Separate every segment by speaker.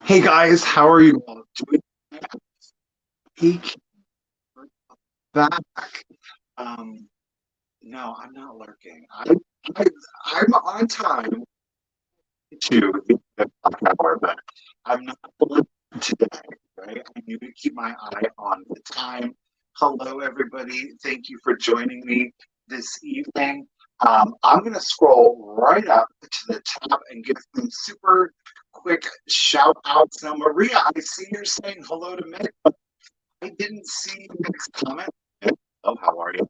Speaker 1: Hey guys, how are you all doing? Peek back. Um, no, I'm not lurking. I, I'm on time to the hour, but I'm not lurking today, right? I need to keep my eye on the time. Hello, everybody. Thank you for joining me this evening. I'm going to scroll right up to the top and give some super quick shout outs. Now, Maria, I see you're saying hello to me. I didn't see Nick's comment. Oh, how are you?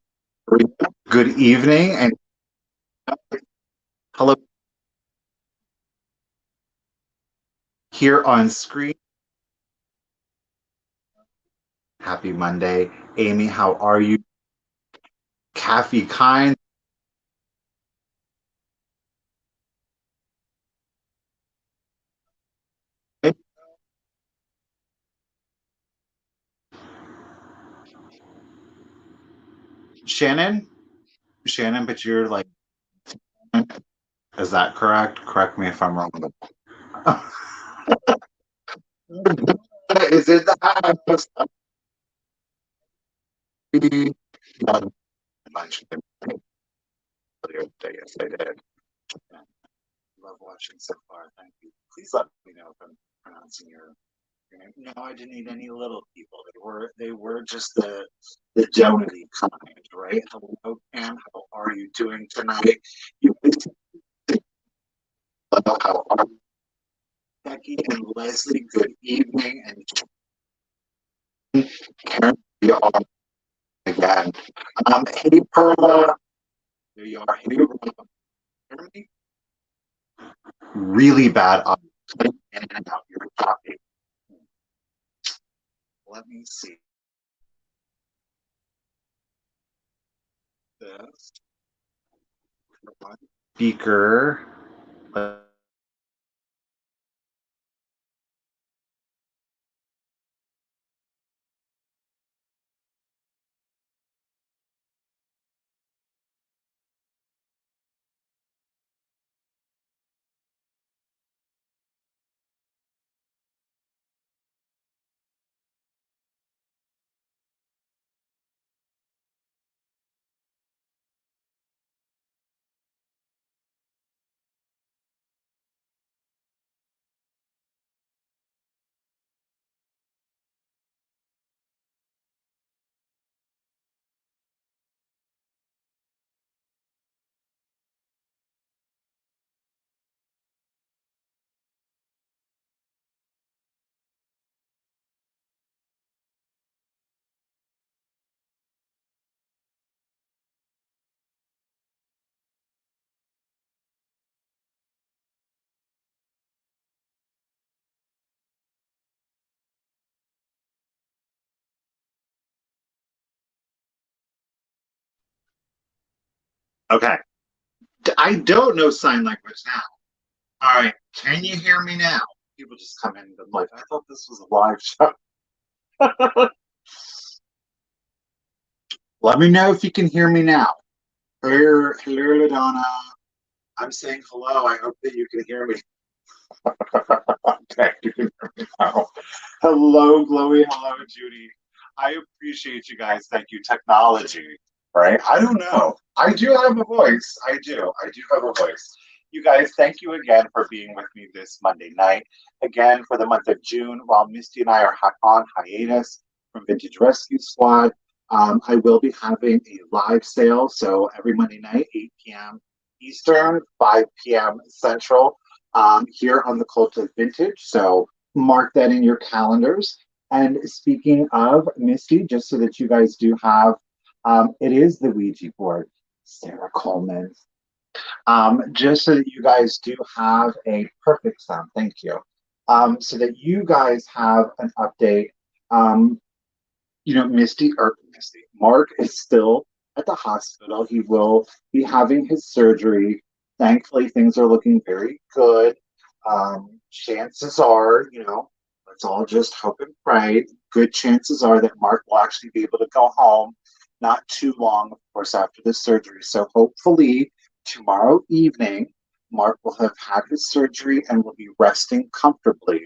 Speaker 1: Good evening and hello here on screen. Happy Monday. Amy, how are you? Kathy Kind. Shannon? Shannon, but you're like, is that correct? Correct me if I'm wrong. Is it the house? Lunch earlier today? Yes, I did. Love watching so far. Thank you. Please let me know if I'm pronouncing your name. No, I didn't need any little people. They were just the donity kind, right? Hello, Pam. How are you doing tonight? You how are you? Becky and Leslie? Good evening, and Karen, you are again. Hey Perla, there you are. Hey, Rob. Hear me? Really bad. In and out. You're talking. Let me see this. Speaker. Okay. I don't know sign language now. All right. Can you hear me now? People just come in and like, I thought this was a live show. Let me know if you can hear me now. Hello, hello, Donna. I'm saying hello. I hope that you can hear me. Okay, you can hear me now. Hello, Chloe. Hello, Judy. I appreciate you guys. Thank you, technology. Right? I don't know. I do have a voice. I do. I do have a voice. You guys, thank you again for being with me this Monday night. Again, for the month of June, while Misty and I are on hiatus from Vintage Rescue Squad, I will be having a live sale. So every Monday night, 8 p.m. Eastern, 5 p.m. Central, here on the Cult of Vintage. So mark that in your calendars. And speaking of Misty, just so that you guys do have, it is the Ouija board, Sarah Coleman. Just so that you guys do have a perfect sound, thank you. So that you guys have an update. Um, Mark is still at the hospital. He will be having his surgery. Thankfully, things are looking very good. Chances are, let's all just hope and pray. Good chances are that Mark will actually be able to go home not too long, of course, after the surgery. So hopefully tomorrow evening, Mark will have had his surgery and will be resting comfortably.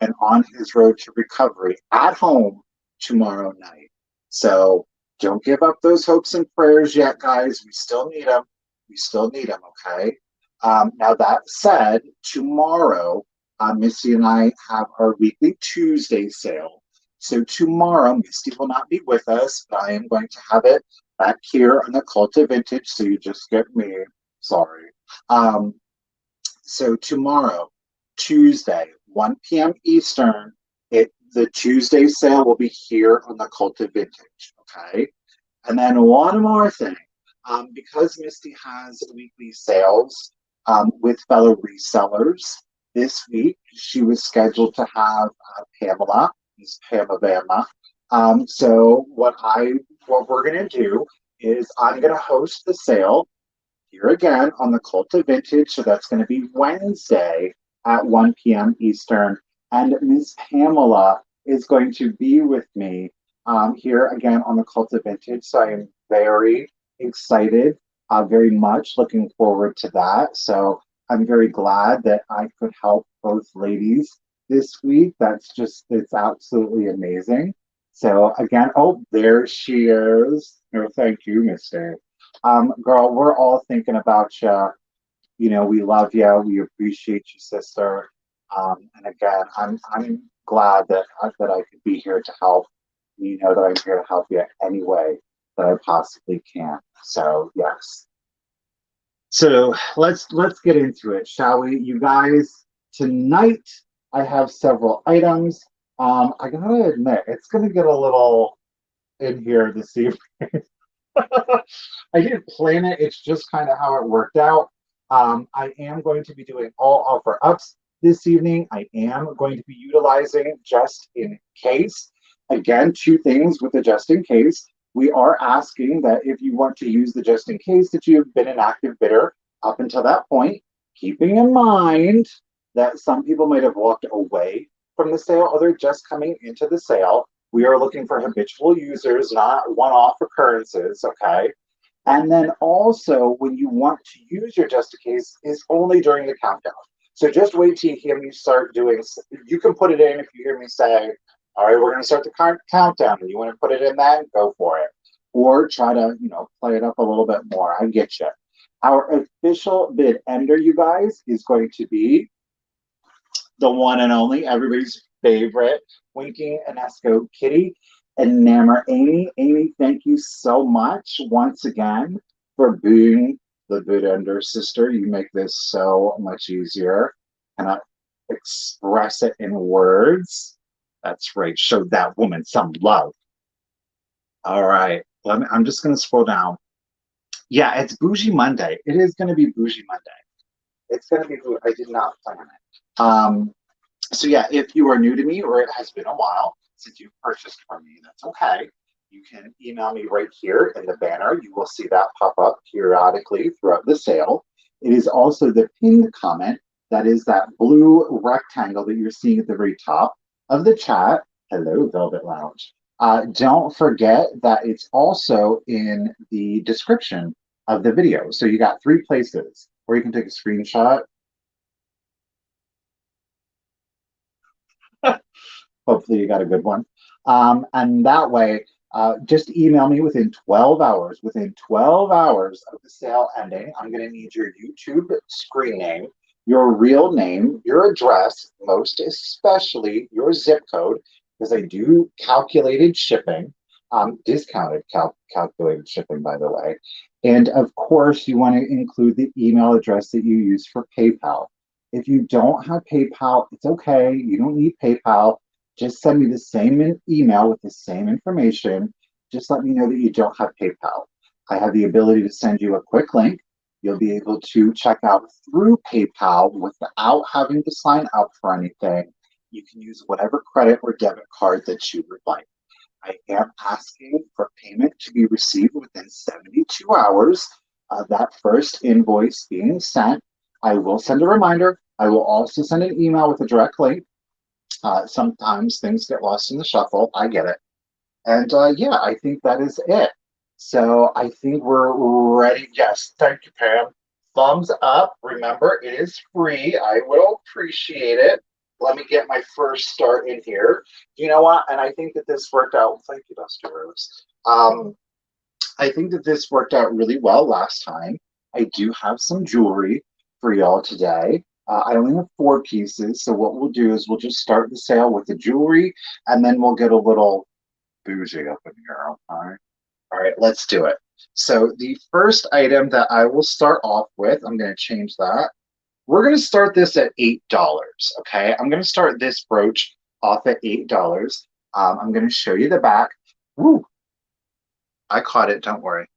Speaker 1: and on his road to recovery at home tomorrow night. So don't give up those hopes and prayers yet, guys. We still need them. We still need them, okay? Now, that said, tomorrow, Misty and I have our weekly Tuesday sale. So tomorrow, Misty will not be with us, but I am going to have it back here on the Cult of Vintage. So you just get me. Sorry. So tomorrow, Tuesday, 1 p.m. Eastern, the Tuesday sale will be here on the Cult of Vintage. Okay. And then one more thing. Because Misty has weekly sales with fellow resellers, this week she was scheduled to have Pamela, Miss Pamabama. So what we're gonna do is I'm gonna host the sale here again on the Cult of Vintage. So that's going to be Wednesday at 1 p.m. Eastern. And Miss Pamela is going to be with me here again on the Cult of Vintage. So I am very excited, very much looking forward to that. So I'm very glad that I could help both ladies this week. It's absolutely amazing. So again, oh, there she is. No, thank you, Mister. Girl, we're all thinking about you. You know, we love you. We appreciate you, sister. And again, I'm glad that I could be here to help. You know that I'm here to help you any way that I possibly can. So yes. So let's get into it, shall we? You guys, tonight I have several items. I gotta admit, it's gonna get a little in here this evening. I didn't plan it. It's just kind of how it worked out. I am going to be doing all offer ups this evening. I am going to be utilizing just in case. Again, two things with the just in case. We are asking that if you want to use the just in case that you've been an active bidder up until that point, keeping in mind that some people might have walked away from the sale or they're just coming into the sale. We are looking for habitual users, not one-off occurrences, okay? And then also, when you want to use your just in case, is only during the countdown. So just wait till you hear me start doing, you can put it in if you hear me say, all right, we're going to start the countdown, and you want to put it in that, go for it. Or try to, play it up a little bit more. I get you. Our official bid ender, you guys, is going to be the one and only, everybody's favorite, Winking Inesco Kitty, Enamor Amy. Amy, thank you so much once again for being the bid ender, sister. You make this so much easier. Cannot express it in words. That's right. Show that woman some love. All right. I'm just going to scroll down. Yeah, it's Bougie Monday. It is going to be Bougie Monday. It's going to be, I did not plan it. So yeah, if you are new to me or it has been a while since you've purchased from me, that's okay. You can email me right here in the banner. You will see that pop up periodically throughout the sale. It is also the pinned comment. That is that blue rectangle that you're seeing at the very top of the chat. Hello, Velvet Lounge. Don't forget that it's also in the description of the video. So you got three places where you can take a screenshot. Hopefully you got a good one. And that way, just email me within 12 hours. Within 12 hours of the sale ending, I'm going to need your YouTube screen name, your real name, your address, most especially your zip code, because I do calculated shipping, discounted calculated shipping, by the way. And of course, you want to include the email address that you use for PayPal. If you don't have PayPal, it's okay. You don't need PayPal. Just send me the same email with the same information. Just let me know that you don't have PayPal. I have the ability to send you a quick link. You'll be able to check out through PayPal without having to sign up for anything. You can use whatever credit or debit card that you would like. I am asking for payment to be received within 72 hours of that first invoice being sent. I will send a reminder. I will also send an email with a direct link. Sometimes things get lost in the shuffle. I get it. And yeah, I think that is it. So I think we're ready. Yes, thank you, Pam. Thumbs up. Remember, it is free. I will appreciate it. let me get my first start in here. You know what? And I think that this worked out. Thank you, Dusty Rose. I think that this worked out really well last time. I do have some jewelry for y'all today. I only have 4 pieces, so what we'll do is we'll just start the sale with the jewelry, and then we'll get a little bougie up in here. Okay? All right, let's do it. So the first item that I will start off with, I'm going to change that. We're going to start this at $8, okay? I'm going to start this brooch off at $8. I'm going to show you the back. Woo! I caught it, don't worry.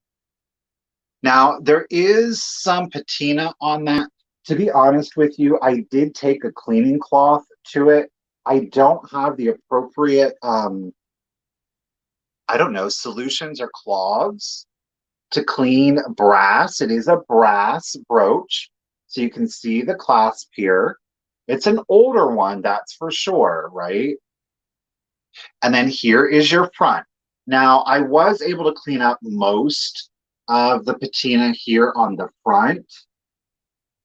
Speaker 1: Now, there is some patina on that. To be honest with you, I did take a cleaning cloth to it. I don't have the appropriate, I don't know, solutions or cloths to clean brass. It is a brass brooch. So you can see the clasp here. It's an older one, that's for sure, right? And then here is your front. Now, I was able to clean up most of the patina here on the front.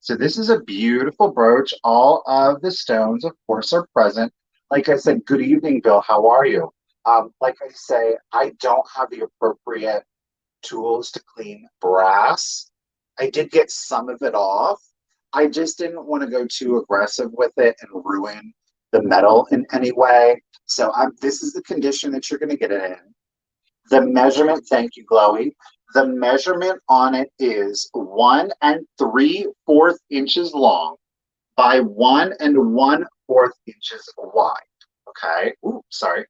Speaker 1: So this is a beautiful brooch. All of the stones, of course, are present. Like I said, good evening, Bill. How are you? Like I say, I don't have the appropriate tools to clean brass. I did get some of it off. I just didn't want to go too aggressive with it and ruin the metal in any way. So this is the condition that you're going to get it in. The measurement, thank you, Glowy. The measurement on it is 1 3/4 inches long by 1 1/4 inches wide. Okay. Ooh, sorry.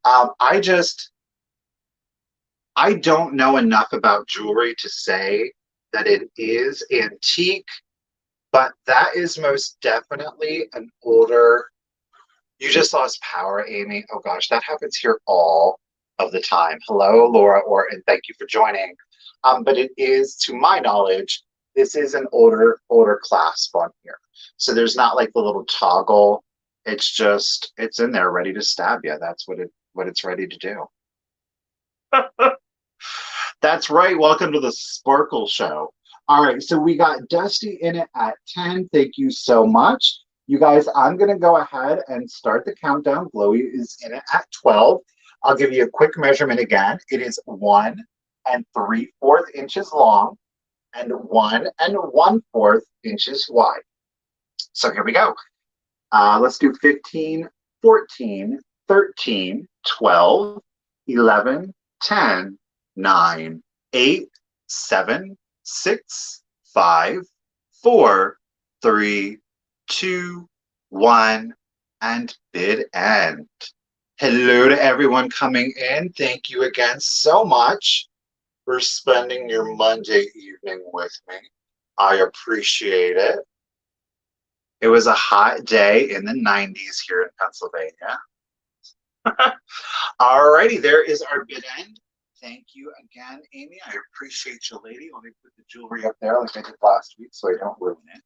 Speaker 1: I don't know enough about jewelry to say that it is antique, but that is most definitely an older. You just lost power, Amy. Oh gosh, that happens here all of the time. Hello, Laura Orton. Thank you for joining. But it is, to my knowledge, this is an older clasp on here. So there's not like the little toggle. It's just, it's in there ready to stab you. That's what it's ready to do. That's right. Welcome to the Sparkle Show. All right, so we got Dusty in it at 10. Thank you so much. You guys, I'm going to go ahead and start the countdown. Glowy is in it at 12. I'll give you a quick measurement again. It is 1 3/4 inches long and 1 1/4 inches wide. So here we go. Let's do 15, 14, 13, 12, 11, 10, 9, 8, 7, 6, 5, 4, 3, 2, 1, and bid end. Hello to everyone coming in. Thank you again so much for spending your Monday evening with me. I appreciate it. It was a hot day in the 90s here in Pennsylvania. Alrighty, there is our bid end. Thank you again, Amy. I appreciate you, lady. Let me put the jewelry up there like I did last week so I don't ruin it.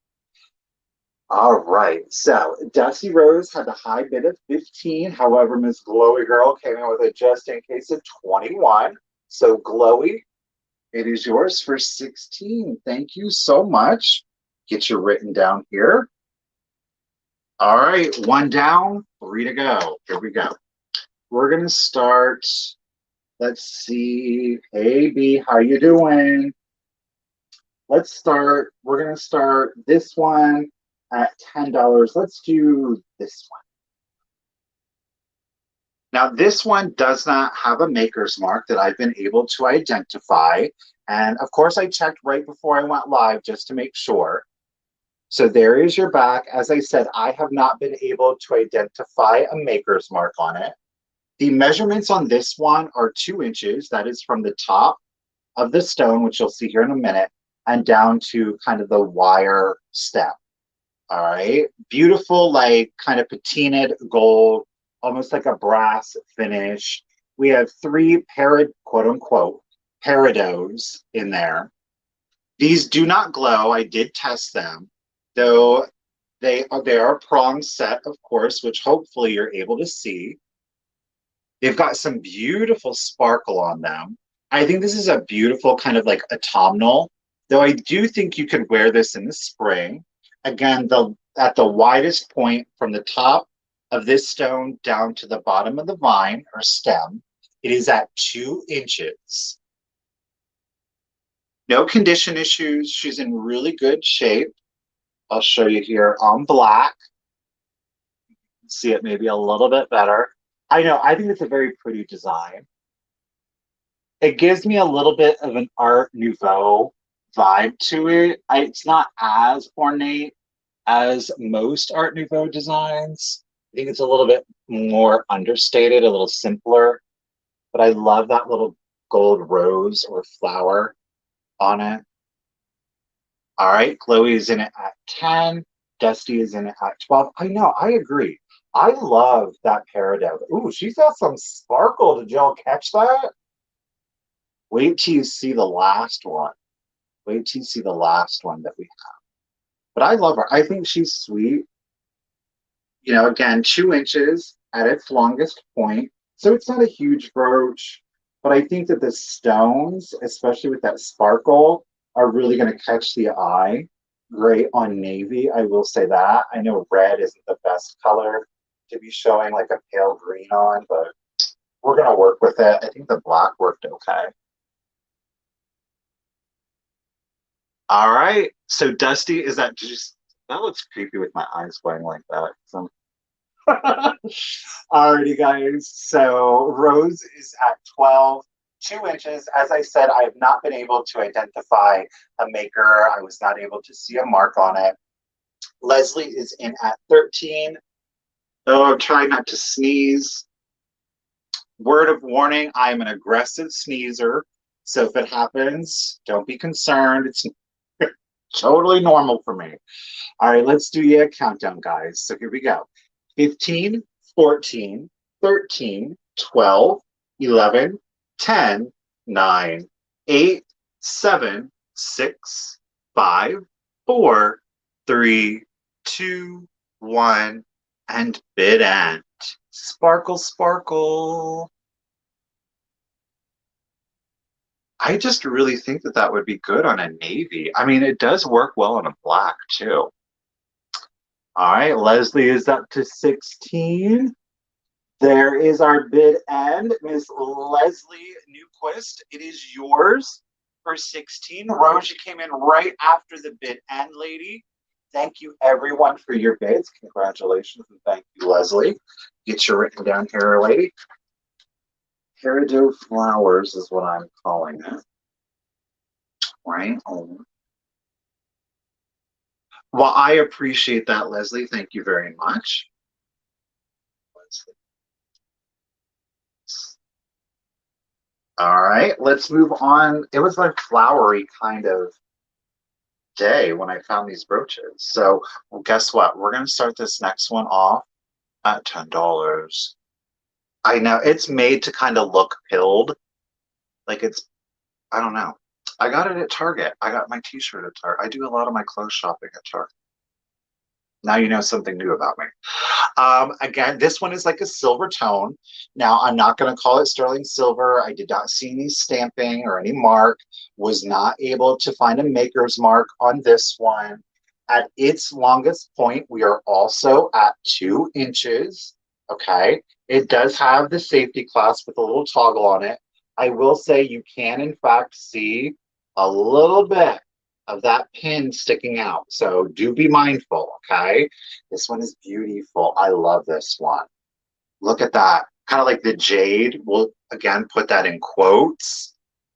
Speaker 1: All right, so Dusty Rose had the high bid of 15. However, Miss Glowy Girl came in with a just in case of 21. So Glowy, it is yours for 16. Thank you so much. Get you written down here. All right, 1 down, 3 to go. Here we go. We're gonna start. Let's see. Hey B, how you doing? Let's start. We're gonna start this one at $10. Let's do this one. Now, this one does not have a maker's mark that I've been able to identify. And of course, I checked right before I went live just to make sure. So there is your back. As I said, I have not been able to identify a maker's mark on it. The measurements on this one are 2 inches. That is from the top of the stone, which you'll see here in a minute, and down to kind of the wire step. All right. Beautiful, like kind of patinaed gold, almost like a brass finish. We have 3 quote unquote, Peridots in there. These do not glow. I did test them, though they are a prong set, of course, which hopefully you're able to see. They've got some beautiful sparkle on them. I think this is a beautiful kind of like autumnal, though I do think you could wear this in the spring. Again, at the widest point from the top of this stone down to the bottom of the vine or stem. It is at 2 inches. No condition issues. She's in really good shape. I'll show you here on black. See it maybe a little bit better. I know, I think it's a very pretty design. It gives me a little bit of an Art Nouveau vibe to it. It's not as ornate as most Art Nouveau designs. I think it's a little bit more understated, a little simpler, but I love that little gold rose or flower on it. All right, Chloe is in it at 10. Dusty is in it at 12. I know, I agree. I love that Peridot. Ooh, she's got some sparkle. Did y'all catch that? Wait till you see the last one. Wait till you see the last one that we have. But I love her. I think she's sweet. You know, again, 2 inches at its longest point. So it's not a huge brooch, but I think that the stones, especially with that sparkle, are really going to catch the eye. Gray on navy, I will say that. I know red isn't the best color to be showing like a pale green on, but we're going to work with it. I think the black worked okay. All right, so Dusty is that just, that looks creepy with my eyes going like that. So. Alrighty, guys. So Rose is at 12, 2 inches. As I said, I have not been able to identify a maker. I was not able to see a mark on it. Leslie is in at 13. Oh, I'm trying not to sneeze. Word of warning, I am an aggressive sneezer. So if it happens, don't be concerned. It's totally normal for me. All right, let's do a countdown, guys. So here we go. 15, 14, 13, 12, 11, 10, 9, 8, 7, 6, 5, 4, 3, 2, 1, and bid end. Sparkle, sparkle. I just really think that that would be good on a navy. I mean, it does work well on a black too. All right, Leslie is up to 16. There is our bid end. Miss Leslie Newquist, it is yours for 16. Rose, you came in right after the bid end, lady. Thank you, everyone, for your bids. Congratulations, and thank you, Leslie. Get your written down here, lady. Peridot flowers is what I'm calling it. Right? Well, I appreciate that, Leslie. Thank you very much. All right, let's move on. It was like flowery kind of day when I found these brooches. So well, guess what? We're going to start this next one off at $10. I know it's made to kind of look pilled. Like it's, I don't know. I got it at Target. I got my t-shirt at Target. I do a lot of my clothes shopping at Target. Now you know something new about me. Again, this one is like a silver tone. Now, I'm not going to call it sterling silver. I did not see any stamping or any mark. Was not able to find a maker's mark on this one. At its longest point, we are also at 2 inches. Okay. It does have the safety clasp with a little toggle on it. I will say you can, in fact, see a little bit of that pin sticking out. So do be mindful, okay? This one is beautiful. I love this one. Look at that. Kind of like the jade. We'll, again, put that in quotes.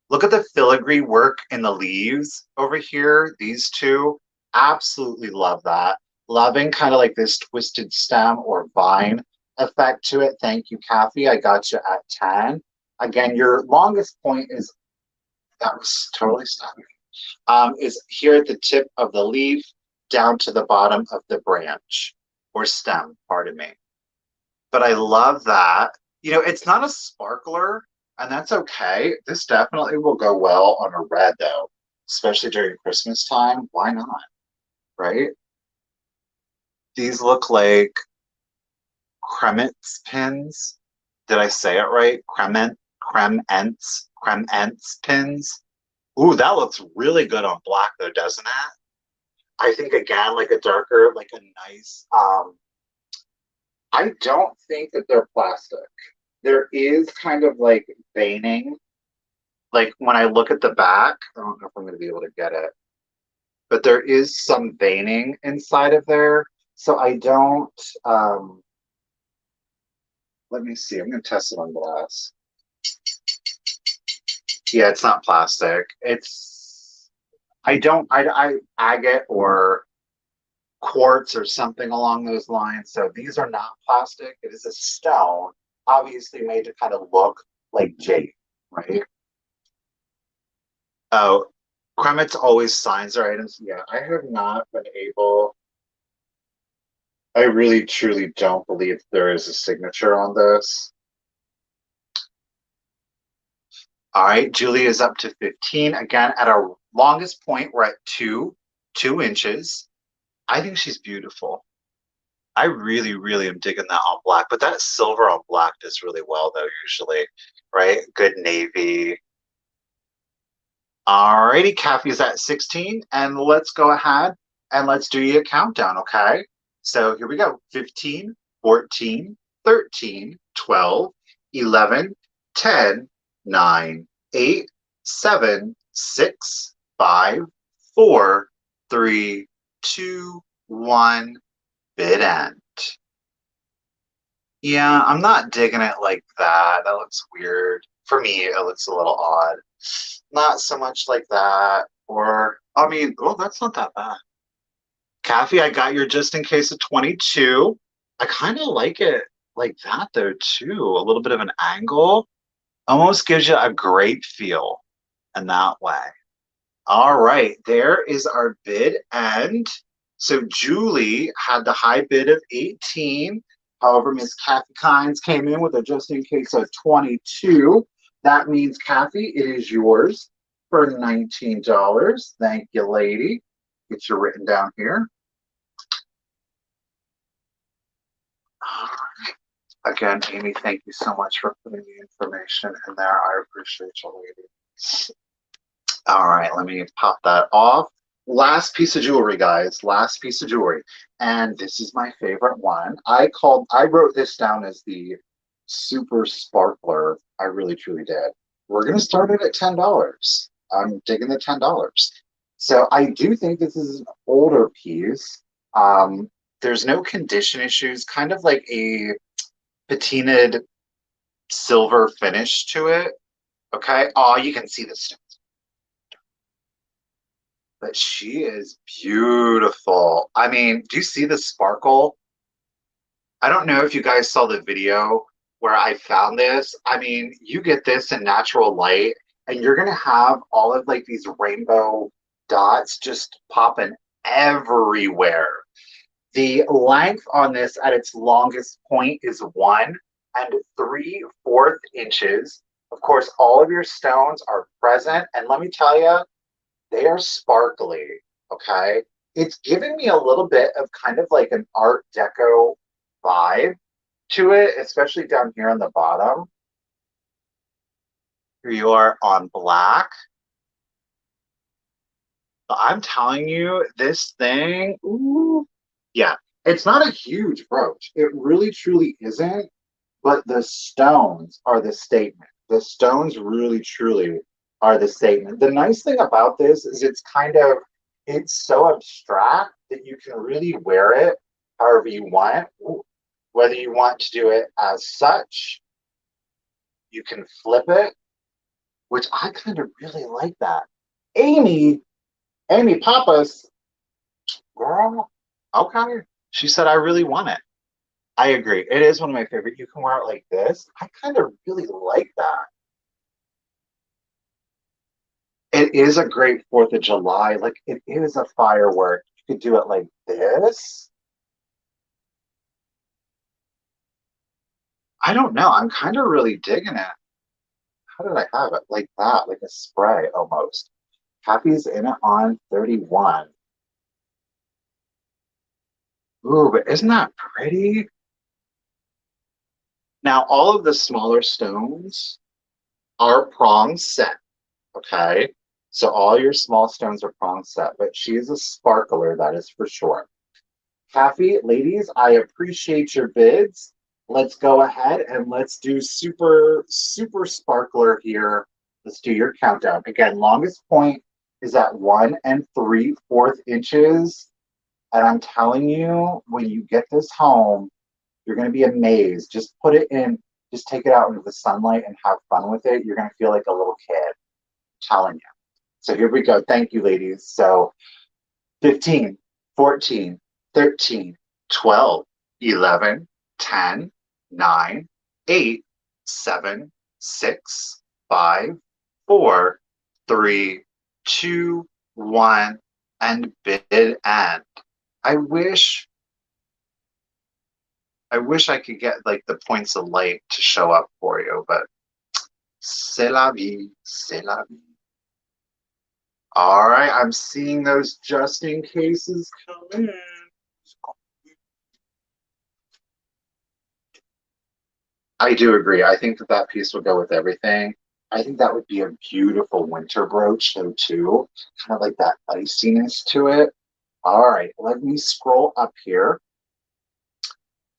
Speaker 1: Look at the filigree work in the leaves over here. These two. Absolutely love that. Loving kind of like this twisted stem or vine effect to it. Thank you, Kathy. I got you at 10. Again, your longest point is, that was totally stunning. Is here at the tip of the leaf down to the bottom of the branch or stem, pardon me. But I love that. You know, it's not a sparkler, and that's okay. This definitely will go well on a red, though, especially during Christmas time. Why not? Right? These look like crements pins. Did I say it right? Crements pins. Ooh, that looks really good on black, though, doesn't it? I think again, like a darker, like a nice, I don't think that they're plastic. There is kind of like veining. Like when I look at the back, I don't know if I'm going to be able to get it, but there is some veining inside of there. So I don't, um, let me see. I'm going to test it on glass. Yeah, it's not plastic. It's, I agate or quartz or something along those lines. So these are not plastic. It is a stone, obviously made to kind of look like jade, right? Oh, Kremitz always signs their items. Yeah, I have not been able. I really truly don't believe there is a signature on this. All right, Julie is up to 15. Again, at our longest point, we're at 2 inches. I think she's beautiful. I really, really am digging that on black, but that silver on black does really well though, usually, right? Good navy. Alrighty, Kathy's at 16, and let's go ahead and let's do you a countdown, okay? So here we go. 15, 14, 13, 12, 11, 10, 9, 8, 7, 6, 5, 4, 3, 2, 1, bid end. Yeah, I'm not digging it like that. That looks weird. For me, it looks a little odd. Not so much like that. Or, I mean, oh, that's not that bad. Kathy, I got your just in case of 22. I kind of like it like that though, too. A little bit of an angle. Almost gives you a great feel in that way. All right, there is our bid end. So Julie had the high bid of 18. However, Miss Kathy Kynes came in with a just in case of 22. That means, Kathy, it is yours for $19. Thank you, lady. Get you written down here. All right. Again, Amy, thank you so much for putting the information in there. I appreciate you, lady. All right, let me pop that off. Last piece of jewelry, guys. Last piece of jewelry. And this is my favorite one. I wrote this down as the super sparkler. I really truly did. We're gonna start it at $10. I'm digging the $10. So I do think this is an older piece. There's no condition issues, kind of like a patinaed silver finish to it. Okay. Oh, you can see the stones. But she is beautiful. I mean, do you see the sparkle? I don't know if you guys saw the video where I found this. I mean, you get this in natural light, and you're gonna have all of like these rainbow dots just popping everywhere. The length on this at its longest point is 1 3/4 inches. Of course, all of your stones are present, and let me tell you, they are sparkly, okay? It's giving me a little bit of kind of like an Art Deco vibe to it, especially down here on the bottom. Here you are on black. But I'm telling you, this thing, ooh, yeah, it's not a huge brooch. It really truly isn't, but the stones are the statement. The stones really truly are the statement. The nice thing about this is it's so abstract that you can really wear it however you want. Ooh, whether you want to do it as such, you can flip it, which I kind of really like that. Amy, Amy Pappas, girl, okay. She said, I really want it. I agree. It is one of my favorite. You can wear it like this. I kind of really like that. It is a great 4th of July. Like it is a firework. You could do it like this. I don't know. I'm kind of really digging it. How did I have it? Like that, like a spray almost. Happy's in it on 31. Ooh, but isn't that pretty? Now, all of the smaller stones are prong set. Okay. So all your small stones are prong set, but she is a sparkler, that is for sure. Kathy, ladies, I appreciate your bids. Let's go ahead and let's do super, super sparkler here. Let's do your countdown. Again, longest point is at 1 3/4 inches. And I'm telling you, when you get this home, you're going to be amazed. Just put it in, just take it out into the sunlight and have fun with it. You're going to feel like a little kid. I'm telling you. So here we go. Thank you, ladies. So 15, 14, 13, 12, 11, 10, 9, 8, 7, 6, 5, 4, 3, 2, 1, and bid end. I wish I could get like the points of light to show up for you, but c'est la vie, c'est la vie. All right, I'm seeing those just in cases come in. I do agree. I think that that piece would go with everything. I think that would be a beautiful winter brooch, though, too. Kind of like that iciness to it. All right, let me scroll up here.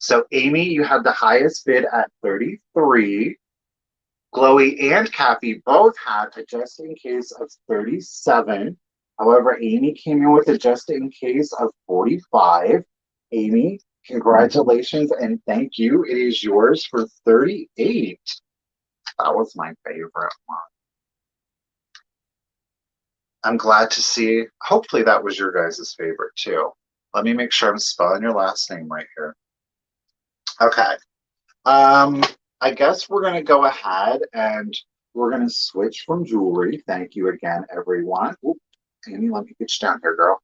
Speaker 1: So, Amy, you had the highest bid at 33. Chloe and Kathy both had a just in case of 37. However, Amy came in with a just in case of 45. Amy, congratulations and thank you. It is yours for 38. That was my favorite one. I'm glad to see. Hopefully that was your guys' favorite too. Let me make sure I'm spelling your last name right here. Okay. I guess we're going to go ahead and we're going to switch from jewelry. Thank you again, everyone. Oop, Amy, let me get you down here, girl.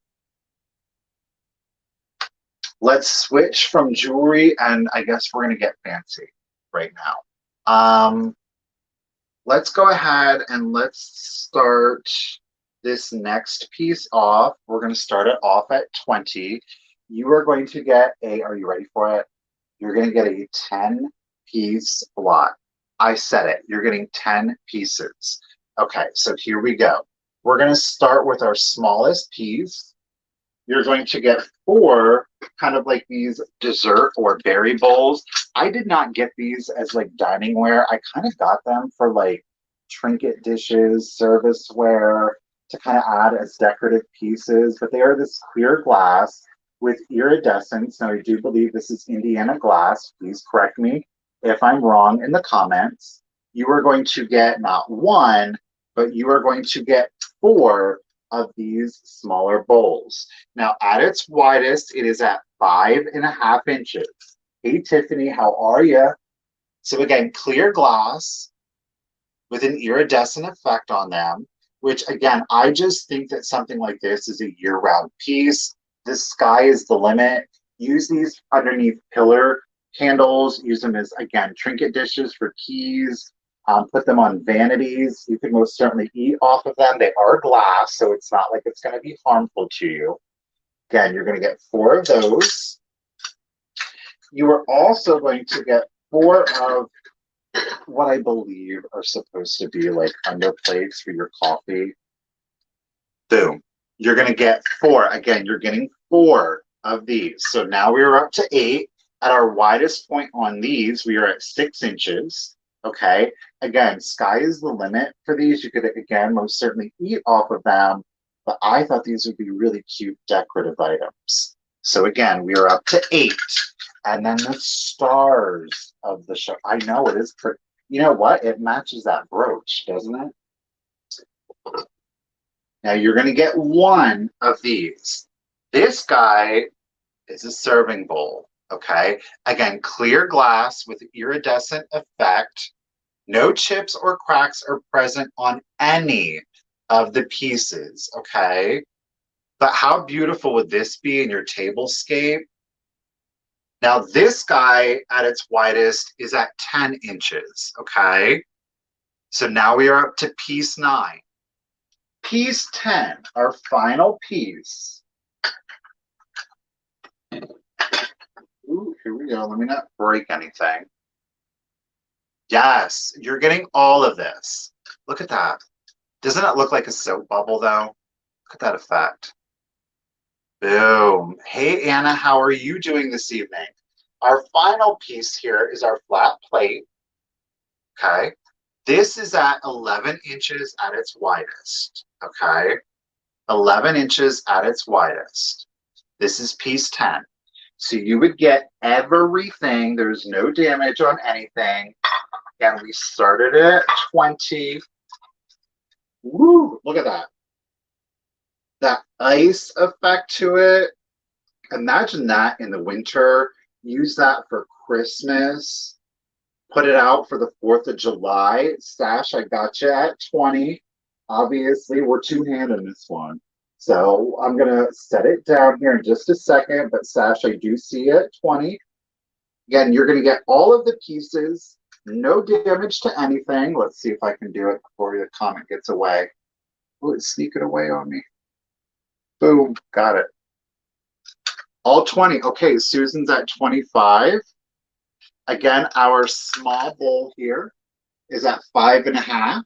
Speaker 1: Let's switch from jewelry, and I guess we're going to get fancy right now. Let's go ahead and let's start this next piece off. We're going to start it off at 20. You are going to get are you ready for it? You're going to get a 10-piece lot. I said it. You're getting 10 pieces. Okay, so here we go. We're going to start with our smallest piece. You're going to get 4 kind of like these dessert or berry bowls. I did not get these as like dining ware. I kind of got them for like trinket dishes, serviceware to kind of add as decorative pieces. But they are this clear glass with iridescence. Now, I do believe this is Indiana glass. Please correct me if I'm wrong in the comments. You are going to get not 1, but you are going to get 4 of these smaller bowls. Now, at its widest, it is at 5.5 inches. Hey, Tiffany, how are you? So again, clear glass with an iridescent effect on them, which again, I just think that something like this is a year-round piece. The sky is the limit. Use these underneath pillar candles. Use them as, again, trinket dishes for keys. Put them on vanities. You can most certainly eat off of them. They are glass, so it's not like it's going to be harmful to you. Again, you're going to get 4 of those. You are also going to get 4 of what I believe are supposed to be like underplates for your coffee. Boom. You're going to get 4. Again, you're getting 4 of these. So now we're up to 8. At our widest point on these, we are at 6 inches. Okay. Again, sky is the limit for these. You could, again, most certainly eat off of them. But I thought these would be really cute decorative items. So again, we are up to 8. And then the stars of the show. I know it is pretty. You know what? It matches that brooch, doesn't it? Now you're going to get 1 of these. This guy is a serving bowl. Okay. Again, clear glass with iridescent effect. No chips or cracks are present on any of the pieces. Okay. But how beautiful would this be in your tablescape? Now, this guy at its widest is at 10 inches. Okay. So now we are up to piece 9. Piece 10, our final piece. Ooh, here we go. Let me not break anything. Yes, you're getting all of this. Look at that. Doesn't it look like a soap bubble though? Look at that effect. Boom. Hey, Anna, how are you doing this evening? Our final piece here is our flat plate. Okay. This is at 11 inches at its widest. Okay. 11 inches at its widest. This is piece 10. So you would get everything. There's no damage on anything. And we started at 20. Woo, look at that. That ice effect to it. Imagine that in the winter. Use that for Christmas. Put it out for the 4th of July. Stash, I got you at 20. Obviously, we're two-handed this one. So I'm going to set it down here in just a second. But Sash, I do see it, 20. Again, you're going to get all of the pieces. No damage to anything. Let's see if I can do it before the comment gets away. Oh, it's sneaking away on me. Boom, got it. All 20. Okay, Susan's at 25. Again, our small bowl here is at 5.5.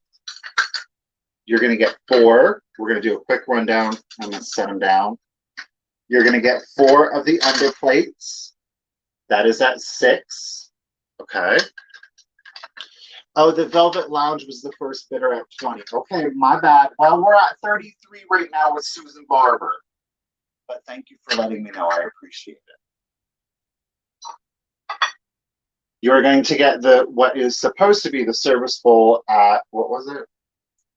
Speaker 1: You're going to get 4. We're going to do a quick rundown. I'm going to set them down. You're going to get 4 of the under plates. That is at 6. Okay. Oh, the Velvet Lounge was the first bidder at 20. Okay, my bad. Well, we're at 33 right now with Susan Barber. But thank you for letting me know. I appreciate it. You're going to get the what is supposed to be the service bowl at, what was it?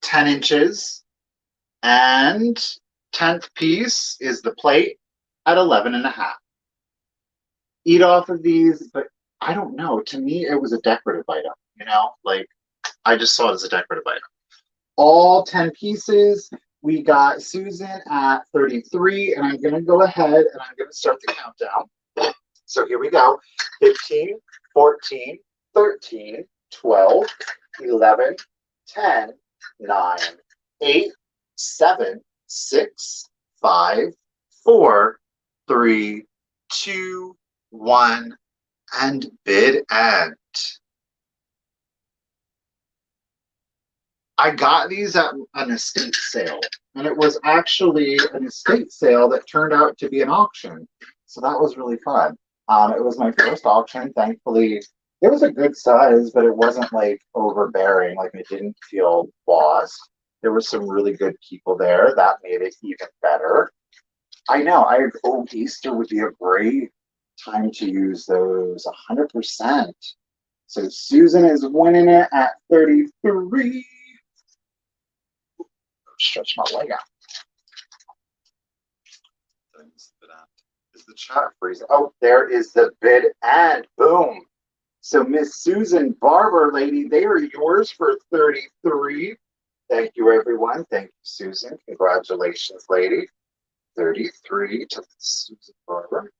Speaker 1: 10 inches. And 10th piece is the plate at 11.5. Eat off of these, but I don't know. To me, it was a decorative item, you know? Like, I just saw it as a decorative item. All 10 pieces. We got Susan at 33, and I'm going to go ahead and I'm going to start the countdown. So here we go. 15, 14, 13, 12, 11, 10, 9, 8, 7, 6, 5, 4, 3, 2, 1, and bid end. I got these at an estate sale, and it was actually an estate sale that turned out to be an auction. So that was really fun. It was my first auction. Thankfully, it was a good size, but it wasn't like overbearing. Like, it didn't feel lost. There were some really good people there. That made it even better. I know. Easter would be a great time to use those 100%. So Susan is winning it at 33. Stretch my leg out. Is the chat freezing? Oh, there is the bid and boom. So Miss Susan Barber, lady, they are yours for 33. Thank you, everyone. Thank you, Susan. Congratulations, lady. 33 to Susan Barber.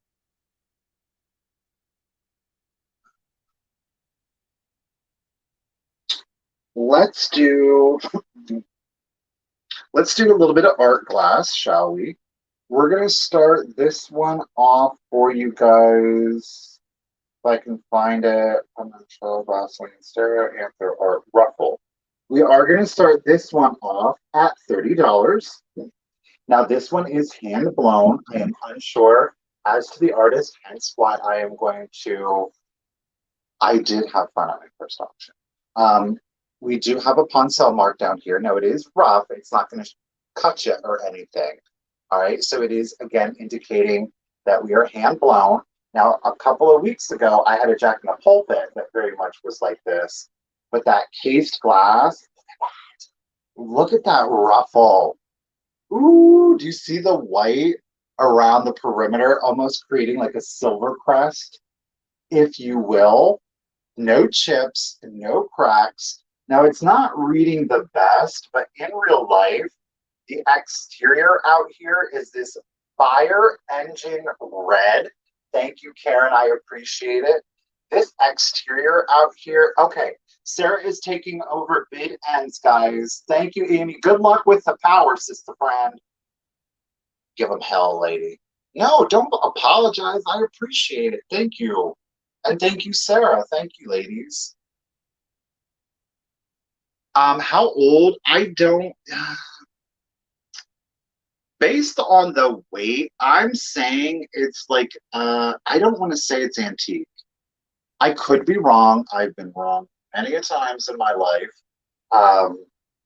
Speaker 1: Let's do a little bit of art glass, shall we? We're going to start this one off for you guys. If I can find it, I'm going to show Vaseline, Stereo, Anther, or Ruffle. We are going to start this one off at $30. Now, this one is hand blown. I am unsure as to the artist, hence why I am going to. I did have fun on my first auction. We do have a pawn sale mark down here. Now, it is rough. It's not going to cut you or anything. All right. So it is, again, indicating that we are hand blown. Now, a couple of weeks ago, I had a Jack in the Pulpit that very much was like this. But that cased glass, look at that ruffle. Ooh, do you see the white around the perimeter, almost creating like a silver crest, if you will? No chips, no cracks. Now, it's not reading the best, but in real life, the exterior out here is this fire engine red. Thank you, Karen. I appreciate it. This exterior out here. Okay, Sarah is taking over bid ends, guys. Thank you, Amy. Good luck with the power, sister friend. Give them hell, lady. No, don't apologize. I appreciate it. Thank you. And thank you, Sarah. Thank you, ladies. How old? I don't. Based on the weight, I'm saying it's like I don't want to say it's antique. I could be wrong. I've been wrong many a times in my life. Um,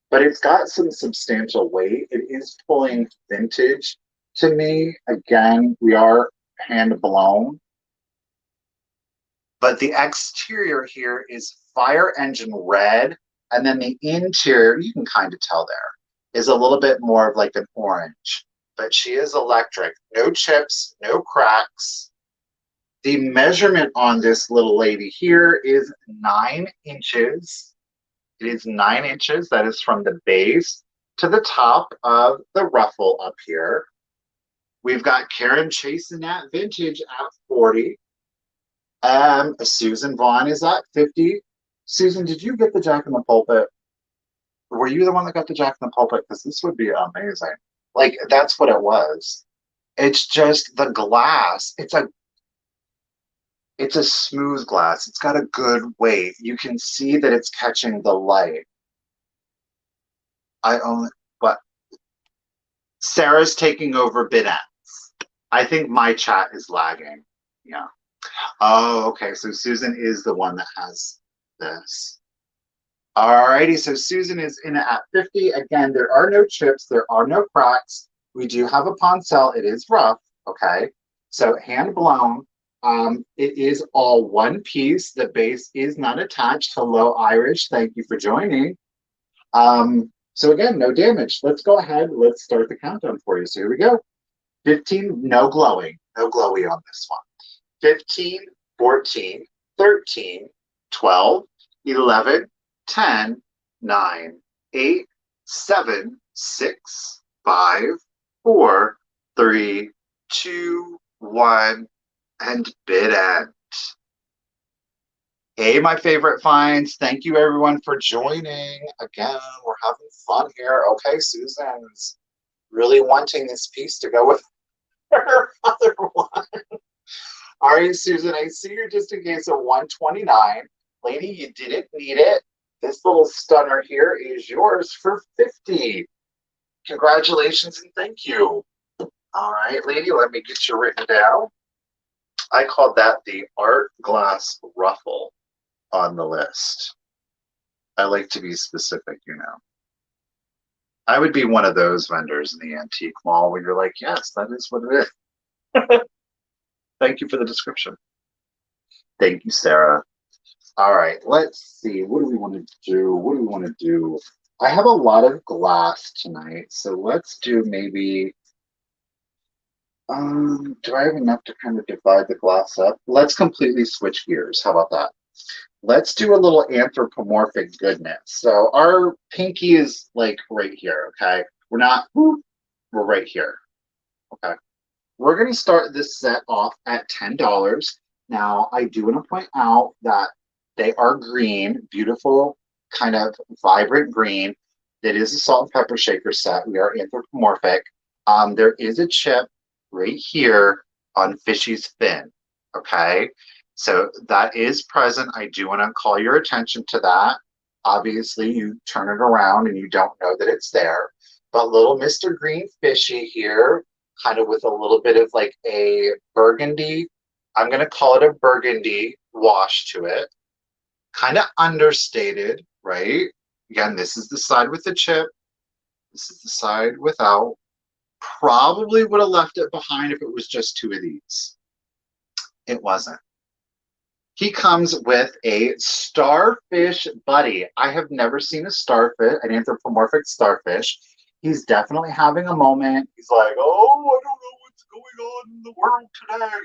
Speaker 1: but it's got some substantial weight. It is pulling vintage to me. Again, we are hand blown, but the exterior here is fire engine red, and then the interior, you can kind of tell there, is a little bit more of like an orange. But she is electric. No chips, no cracks. The measurement on this little lady here is 9 inches. It is 9 inches. That is from the base to the top of the ruffle up here. We've got Karen chasing that vintage at 40. Susan Vaughn is at 50. Susan, did you get the Jack in the Pulpit? Were you the one that got the Jack in the Pulpit? Because this would be amazing. Like, that's what it was. It's just the glass. It's a smooth glass. It's got a good weight. You can see that it's catching the light. But Sarah's taking over bid ends. I think my chat is lagging. Yeah. Oh, okay. So Susan is the one that has this. Alrighty. So Susan is in at 50. Again, there are no chips. There are no cracks. We do have a poncel. It is rough. Okay. So hand blown. It is all one piece. The base is not attached. Hello, Irish. Thank you for joining. So again, no damage. Let's go ahead. Let's start the countdown for you. So here we go. 15, no glowing. No glowy on this one. 15, 14, 13, 12, 11, 10, 9, 8, 7, 6, 5, 4, 3, 2, 1, and bid end. Hey, my favorite finds. Thank you, everyone, for joining. Again, we're having fun here. Okay, Susan's really wanting this piece to go with her other one. All right, Susan, I see you're just in case of 129. Lady, you didn't need it. This little stunner here is yours for 50. Congratulations and thank you. All right, lady, let me get you written down. I called that the art glass ruffle on the list. I like to be specific, you know. I would be one of those vendors in the antique mall where you're like, yes, that is what it is. Thank you for the description. Thank you, Sarah. All right, let's see. What do we want to do? What do we want to do? I have a lot of glass tonight, so let's do maybe. Do I have enough to kind of divide the glass up? Let's completely switch gears. How about that? Let's do a little anthropomorphic goodness. So our pinky is like right here, okay? We're not, we're right here, okay? We're going to start this set off at $10. Now, I do want to point out that they are green, beautiful, kind of vibrant green. It is a salt and pepper shaker set. We are anthropomorphic. There is a chip right here on Fishy's fin, okay? So that is present. I do want to call your attention to that. Obviously, you turn it around and you don't know that it's there. But little Mr. Green Fishy here, kind of with a little bit of like a burgundy, I'm going to call it a burgundy wash to it. Kind of understated, right? Again, this is the side with the chip. This is the side without. Probably would have left it behind if it was just two of these. It wasn't. He comes with a starfish buddy. I have never seen a starfish, an anthropomorphic starfish. He's definitely having a moment. He's like, oh, I don't know what's going on in the world today. Neither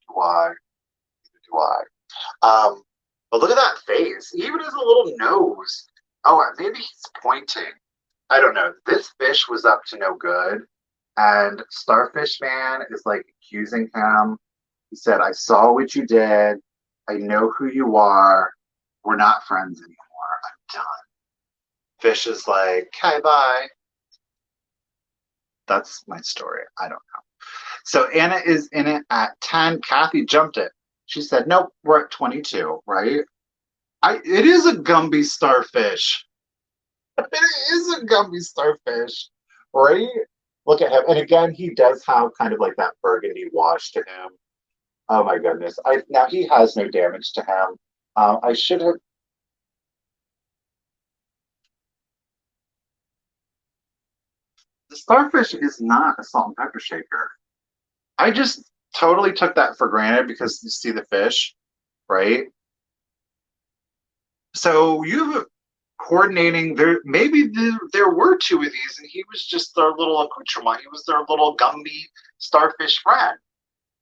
Speaker 1: do I. Neither do I. But look at that face. Even his little nose. Oh, maybe he's pointing. I don't know. This fish was up to no good. And Starfish Man is like accusing him. He said, I saw what you did. I know who you are. We're not friends anymore. I'm done. Fish is like, okay, bye. That's my story. I don't know. So Anna is in it at 10. Kathy jumped it. She said, nope, we're at 22, right? It is a Gumby starfish. It is a gummy starfish, right? Look at him. And again, he does have kind of like that burgundy wash to him. Oh my goodness. Now he has no damage to him. I should have. The starfish is not a salt and pepper shaker. I just totally took that for granted because you see the fish, right? So you have coordinating there. Maybe there were two of these, and he was just their little accoutrement. He was their little Gumby starfish friend.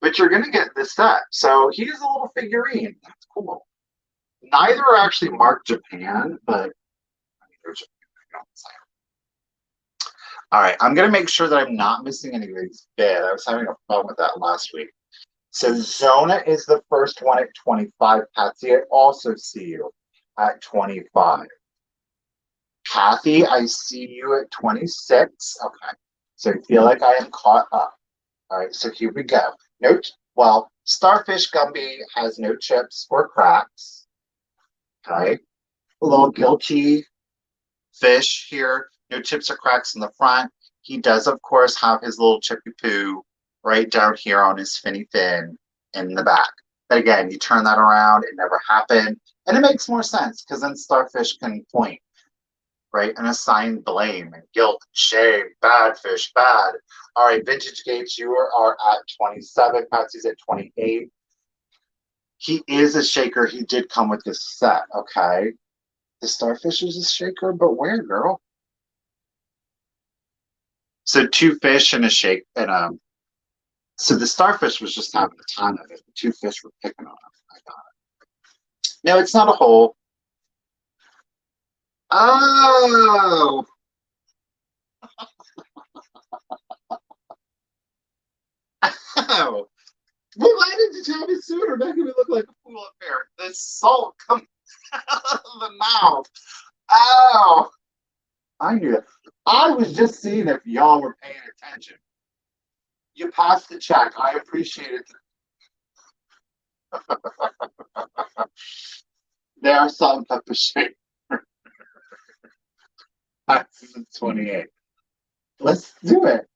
Speaker 1: But you're gonna get this set. So he is a little figurine. That's cool. Neither are actually marked Japan, but I mean, there's Japan. All right, I'm gonna make sure that I'm not missing any of these bid. I was having a fun with that last week. So Zona is the first one at 25. Patsy, I also see you at 25. Kathy, I see you at 26. Okay. So I feel like I am caught up. All right, so here we go. Note, well, Starfish Gumby has no chips or cracks. Okay. A little guilty fish here. No chips or cracks in the front. He does, of course, have his little chippy poo right down here on his finny fin in the back. But again, you turn that around, it never happened. And it makes more sense because then Starfish can point, right, and assign blame and guilt and shame. Bad fish, bad. All right, Vintage Gates, you are at 27. Patsy's at 28. He is a shaker. He did come with this set, okay? The Starfish is a shaker, but where, girl? So two fish and a shake and so the starfish was just having a ton of it. The two fish were picking on him. I got it. No, it's not a hole. Oh, oh. Well, why didn't you tell me sooner? Making me look like a fool up there. The salt comes out of the mouth. Oh, I knew that. I was just seeing if y'all were paying attention. You passed the check. I appreciate it. There are salt and pepper shake. That's 28. Let's do it.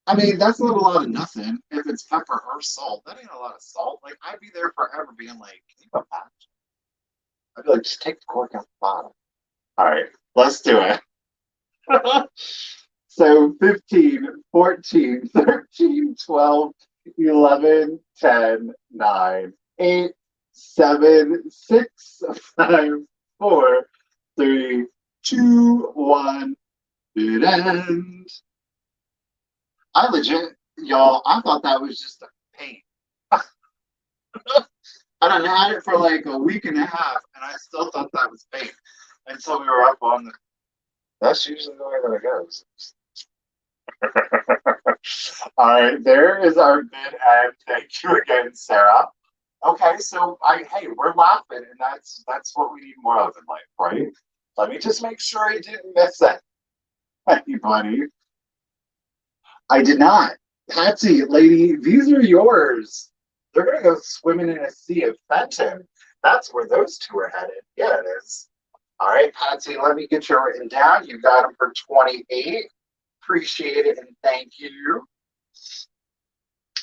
Speaker 1: I mean, that's not a lot of nothing. If it's pepper or salt, that ain't a lot of salt. Like, I'd be there forever being like, can you go back? I'd be like, just take the cork out the bottom. All right, let's do it. So 15, 14, 13, 12, 11, 10, 9, 8, 7, 6, 5, 4, 3, 2, 1. It ends. I legit, y'all, I thought that was just a paint. I done had it for like a week and a half, and I still thought that was paint until we were up on the. That's usually the way that it goes. All right, there is our bid, and thank you again, Sarah. Okay, so hey, we're laughing, and that's what we need more of in life, right? Let me just make sure I didn't miss it, anybody. I did not. Patsy, lady, these are yours. They're gonna go swimming in a sea of Fenton. That's where those two are headed. Yeah, it is. All right, Patsy, let me get you written down. You got them for 28. Appreciate it and thank you.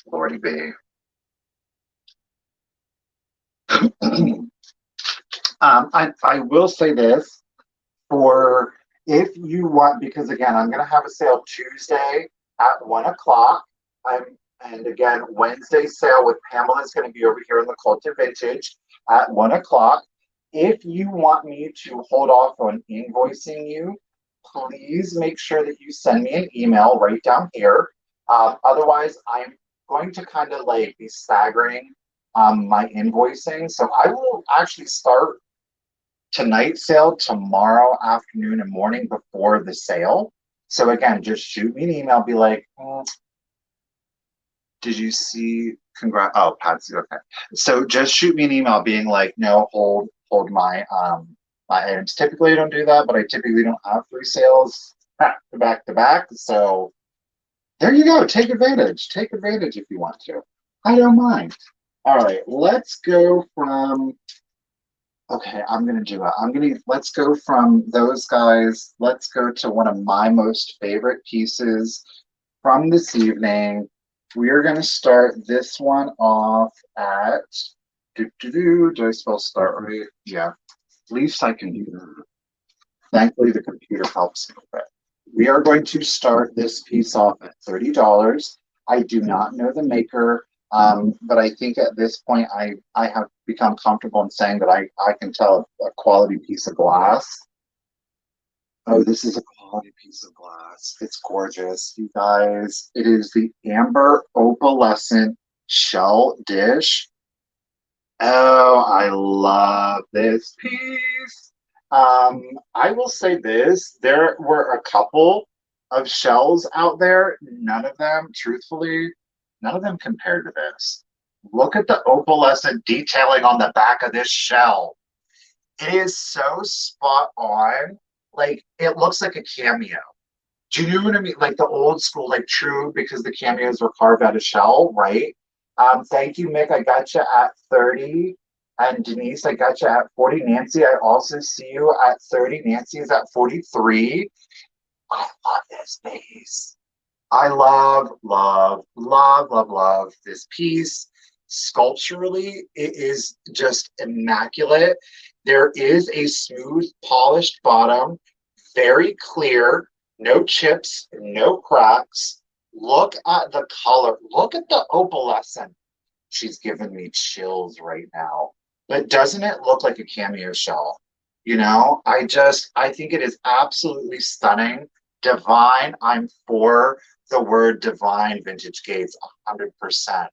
Speaker 1: Lordy B. I will say this for if you want, because again, I'm going to have a sale Tuesday at 1 o'clock. And again, Wednesday sale with Pamela is going to be over here in the Cult.Of.Vintage at 1 o'clock. If you want me to hold off on invoicing you, please make sure that you send me an email right down here. Otherwise, I'm going to kind of like be staggering my invoicing. So I will actually start tonight's sale tomorrow afternoon and morning before the sale. So again, just shoot me an email, be like, did you see, oh, Patsy, okay. So just shoot me an email being like, no, hold my my items. Typically I don't do that, but I typically don't have free sales back to back. So there you go. Take advantage. Take advantage if you want to. I don't mind. All right, let's go from Okay, I'm gonna do it. Let's go from those guys. Let's go to one of my most favorite pieces from this evening. We are gonna start this one off at do I spell start right? Yeah. At least I can do that. Thankfully, the computer helps me with it. We are going to start this piece off at $30. I do not know the maker, but I think at this point I have become comfortable in saying that I can tell a quality piece of glass. Oh, this is a quality piece of glass. It's gorgeous, you guys. It is the amber opalescent shell dish. Oh, I love this piece. I will say this, there were a couple of shells out there. None of them, truthfully, none of them compared to this. Look at the opalescent detailing on the back of this shell. It is so spot on. Like, it looks like a cameo. Do you know what I mean? Like the old school, like true, because the cameos were carved out of shell, right? Thank you, Mick. I got you at 30. And Denise, I got you at 40. Nancy, I also see you at 30. Nancy is at 43. I love this piece. I love this piece. Sculpturally, it is just immaculate. There is a smooth, polished bottom, very clear, no chips, no cracks. Look at the color. Look at the opalescent. She's giving me chills right now. But doesn't it look like a cameo shell? You know, I think it is absolutely stunning. Divine. I'm for the word divine vintage gates 100%.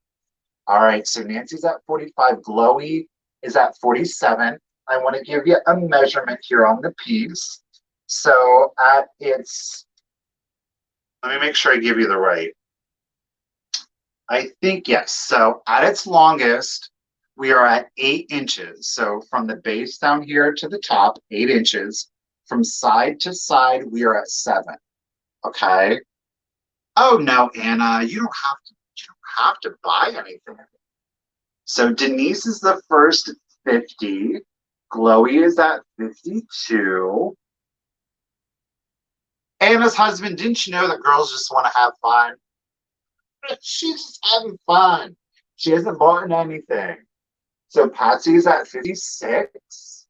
Speaker 1: All right, so Nancy's at 45. Glowy is at 47. I want to give you a measurement here on the piece. So at its, let me make sure I give you the right. I think, yes. So at its longest, we are at 8 inches. So from the base down here to the top, 8 inches. From side to side, we are at 7. Okay. Oh no, Anna, you don't have to buy anything. So Denise is the first 50. Chloe is at 52. Anna's husband, didn't you know that girls just want to have fun? She's just having fun. She hasn't bought anything. So Patsy's at 56.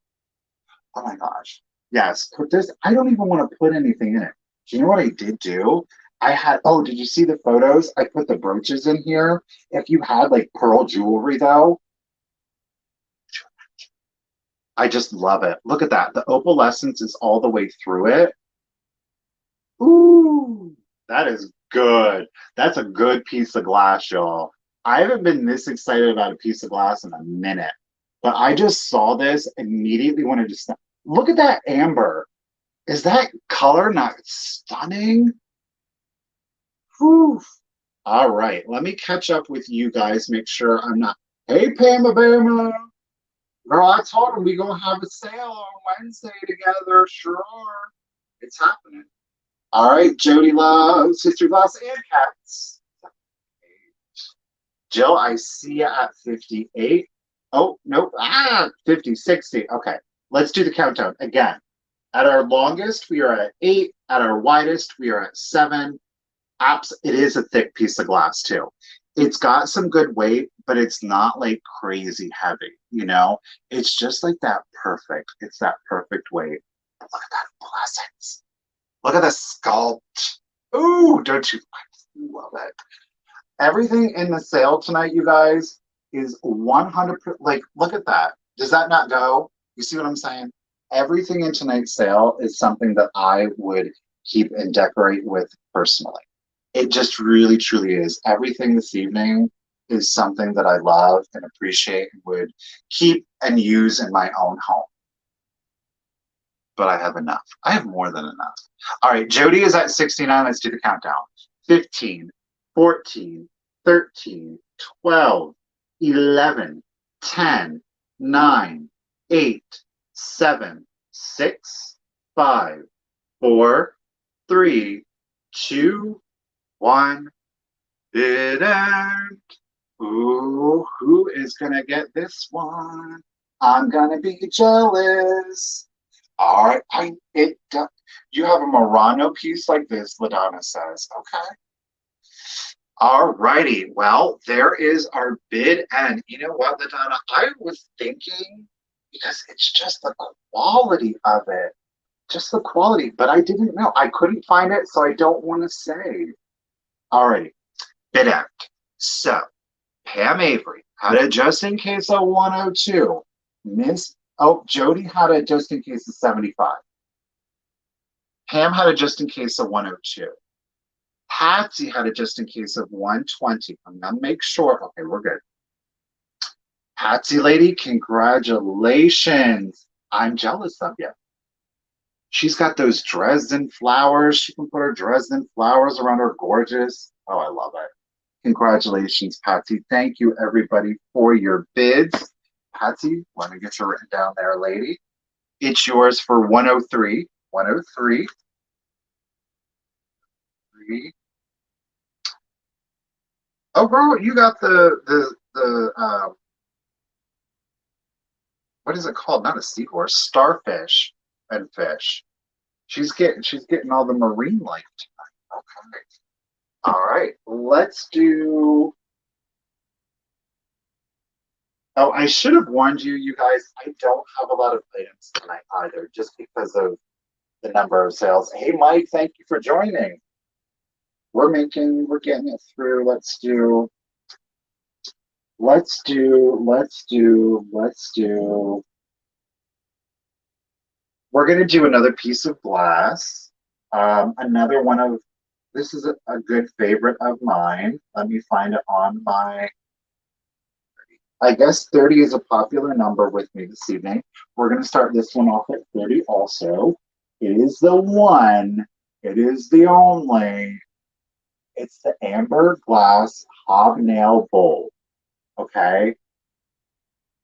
Speaker 1: Oh my gosh. Yes, put this. I don't even want to put anything in it. Do you know what I did do? Did you see the photos? I put the brooches in here. If you had like pearl jewelry though, I just love it. Look at that. The opalescence is all the way through it. Ooh, that is good. That's a good piece of glass, y'all. I haven't been this excited about a piece of glass in a minute, but I just saw this immediately wanted to snap. Look at that amber. Is that color not stunning? Whew. All right, let me catch up with you guys, make sure I'm not. Hey, Pama Bama. Girl, I told him we gonna have a sale on Wednesday together. Sure. It's happening. All right, Jody loves Sister Glass and Cats. Jill, I see you at 58. Oh, nope. 50, 60. Okay, let's do the countdown again. At our longest, we are at 8. At our widest, we are at 7. It is a thick piece of glass, too. It's got some good weight, but it's not like crazy heavy, you know? It's just like that perfect. It's that perfect weight. But look at that fluorescence. Look at the sculpt. Ooh, don't you love it? Everything in the sale tonight, you guys, is 100%. Like, look at that. Does that not go? You see what I'm saying? Everything in tonight's sale is something that I would keep and decorate with personally. It just really, truly is. Everything this evening is something that I love and appreciate and would keep and use in my own home. But I have enough. I have more than enough. All right, Jody is at 69. Let's do the countdown. 15, 14, 13, 12, 11, 10, 9, 8, 7, 6, 5, 4, 3, 2, 1. Didn't. Ooh, who is going to get this one? I'm gonna be jealous. All right, you have a Murano piece like this, LaDonna says. Okay. All righty. Well, there is our bid. And you know what, LaDonna? I was thinking, because it's just the quality of it, just the quality, but I didn't know. I couldn't find it, so I don't want to say. All righty. Bid act. So, Pam Avery had a just in case of 102. Jody had a just in case of 75. Pam had a just in case of 102. Patsy had a just in case of 120. I'm gonna make sure. Okay, we're good. Patsy lady, congratulations. I'm jealous of you. She's got those Dresden flowers. She can put her Dresden flowers around her gorgeous. Oh, I love it. Congratulations, Patsy. Thank you, everybody, for your bids. Patsy, let me get you written down there, lady. It's yours for 103. 103. Oh, girl, you got the what is it called? Not a seahorse, starfish and fish. She's getting all the marine life tonight. Okay. All right. Let's do. Oh, I should have warned you, you guys. I don't have a lot of items tonight either, just because of the number of sales. Hey, Mike, thank you for joining. We're getting it through. Let's do. We're going to do another piece of glass. Another one of, this is a good favorite of mine. Let me find it on my, I guess 30 is a popular number with me this evening. We're going to start this one off at 30 also. It is the one, it is the only, it's the amber glass hobnail bowl. Okay.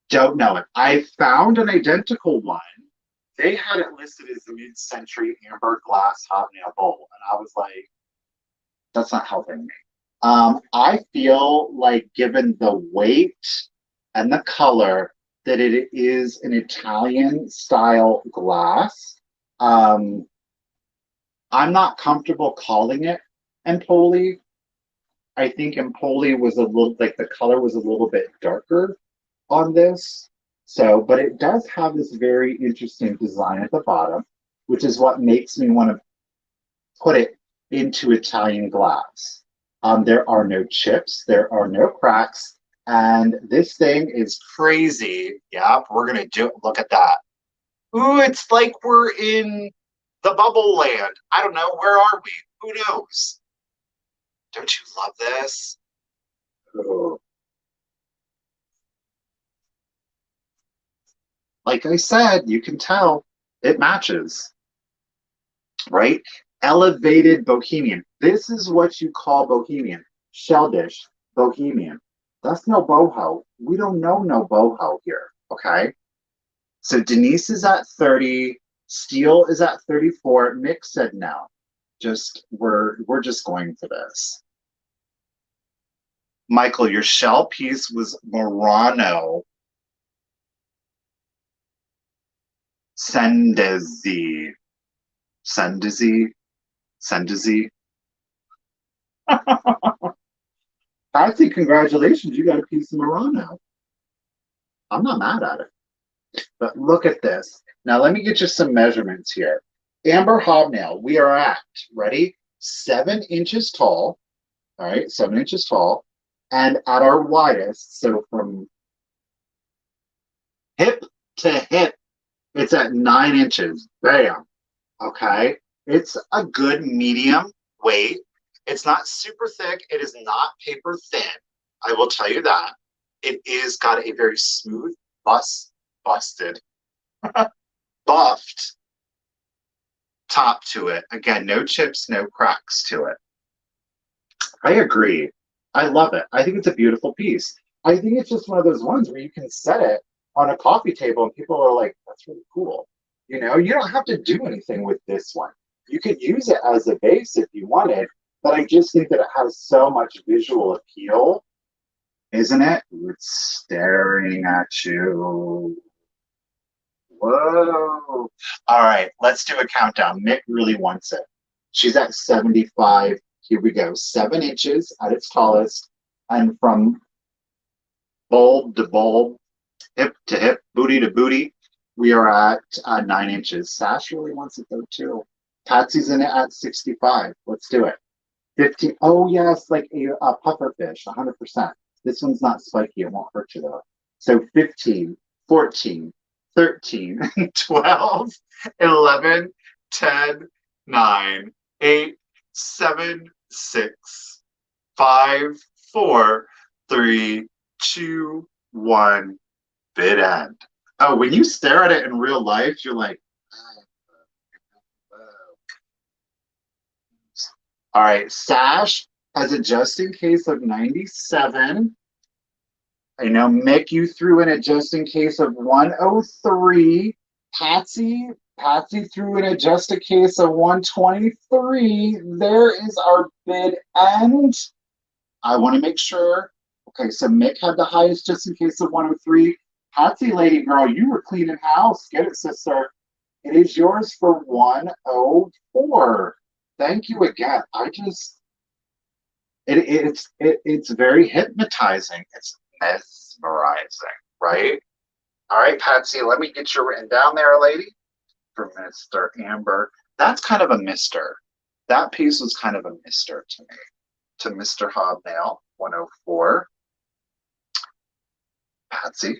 Speaker 1: Don't know it. I found an identical one. They had it listed as the mid-century amber glass hobnail bowl, and I was like, "That's not helping me." I feel like, given the weight and the color, that it is an Italian style glass. I'm not comfortable calling it Empoli. I think Empoli was a little, like, the color was a little bit darker on this. So, but it does have this very interesting design at the bottom, which is what makes me want to put it into Italian glass. There are no chips, there are no cracks, and this thing is crazy. Yeah, we're gonna do it. Look at that. Ooh, it's like we're in the bubble land. I don't know. Where are we? Who knows? Don't you love this? Ooh. Like I said, you can tell it matches, right? Elevated bohemian. This is what you call bohemian. Shell dish, bohemian. That's no boho. We don't know no boho here, okay? So Denise is at 30. Steele is at 34. Mick said no. We're just going for this. Michael, your shell piece was Murano Sendezi. Sendezi. Sendezi. Patsy, congratulations. You got a piece of Murano. I'm not mad at it. But look at this. Now, let me get you some measurements here. Amber hobnail, we are at, ready? 7 inches tall. All right, 7 inches tall. And at our widest, so from hip to hip, it's at 9 inches. Bam. Okay. It's a good medium weight. It's not super thick. It is not paper thin. I will tell you that. It is got a very smooth, busted, buffed top to it. Again, no chips, no cracks to it. I agree. I love it. I think it's a beautiful piece. I think it's just one of those ones where you can set it on a coffee table and people are like, that's really cool. You know, you don't have to do anything with this one. You could use it as a base if you wanted, but I just think that it has so much visual appeal, isn't it? It's staring at you. Whoa. All right, let's do a countdown. Mick really wants it. She's at 75. Here we go. 7 inches at its tallest. And from bulb to bulb, hip to hip, booty to booty, we are at 9 inches. Sash really wants it though, too. Patsy's in it at 65. Let's do it. 15. Oh, yes, like a puffer fish, 100%. This one's not spiky. It won't hurt you, though. So 15, 14, 13, 12, 11, 10, 9, 8, 7, 6, 5, 4, 3, 2, 1. Bid end. Oh, when you stare at it in real life, you're like, all right, Sash has a just in case of 97. I know, Mick, you threw in a just in case of 103. Patsy threw in a just in case of 123. There is our bid end. I want to make sure. Okay, so Mick had the highest just in case of 103. Patsy, lady girl, you were cleaning house. Get it, sister. It is yours for 104. Thank you again. It's very hypnotizing. It's mesmerizing, right? All right, Patsy, let me get you written down there, lady, for Mr. Amber. That's kind of a mister. That piece was kind of a mister to me. To Mr. Hobnail, 104. Patsy.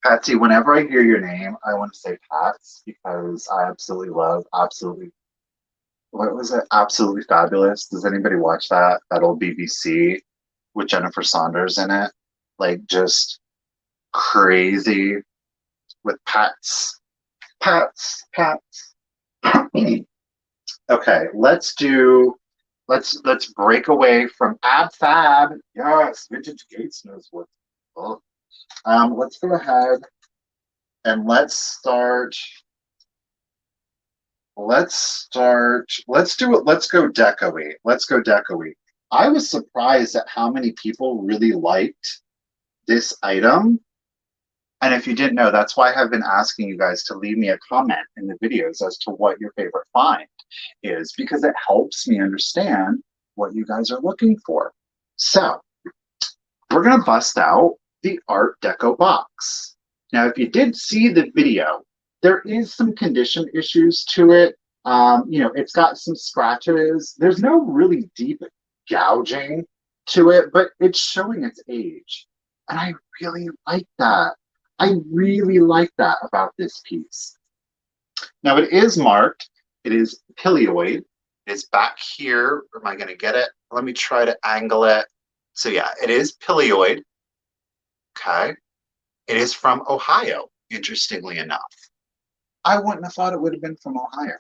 Speaker 1: Patsy, whenever I hear your name, I want to say Pats because I what was it? Absolutely Fabulous. Does anybody watch that? That old BBC with Jennifer Saunders in it? Like just crazy with Pats. Pats, Pats. Okay, let's break away from Ab Fab. Yes, Vintage Gates knows what. Oh. Let's go ahead and let's do it. Let's go Deco-y. Let's go Deco-y. I was surprised at how many people really liked this item. And if you didn't know, that's why I've been asking you guys to leave me a comment in the videos as to what your favorite find is, because it helps me understand what you guys are looking for. So we're going to bust out the Art Deco box. Now, if you did see the video, there is some condition issues to it. It's got some scratches. There's no really deep gouging to it, but it's showing its age. And I really like that. I really like that about this piece. Now, it is marked. It is pilioid. It's back here. Am I going to get it? Let me try to angle it. So yeah, it is pilioid. Okay. It is from Ohio, interestingly enough. I wouldn't have thought it would have been from Ohio.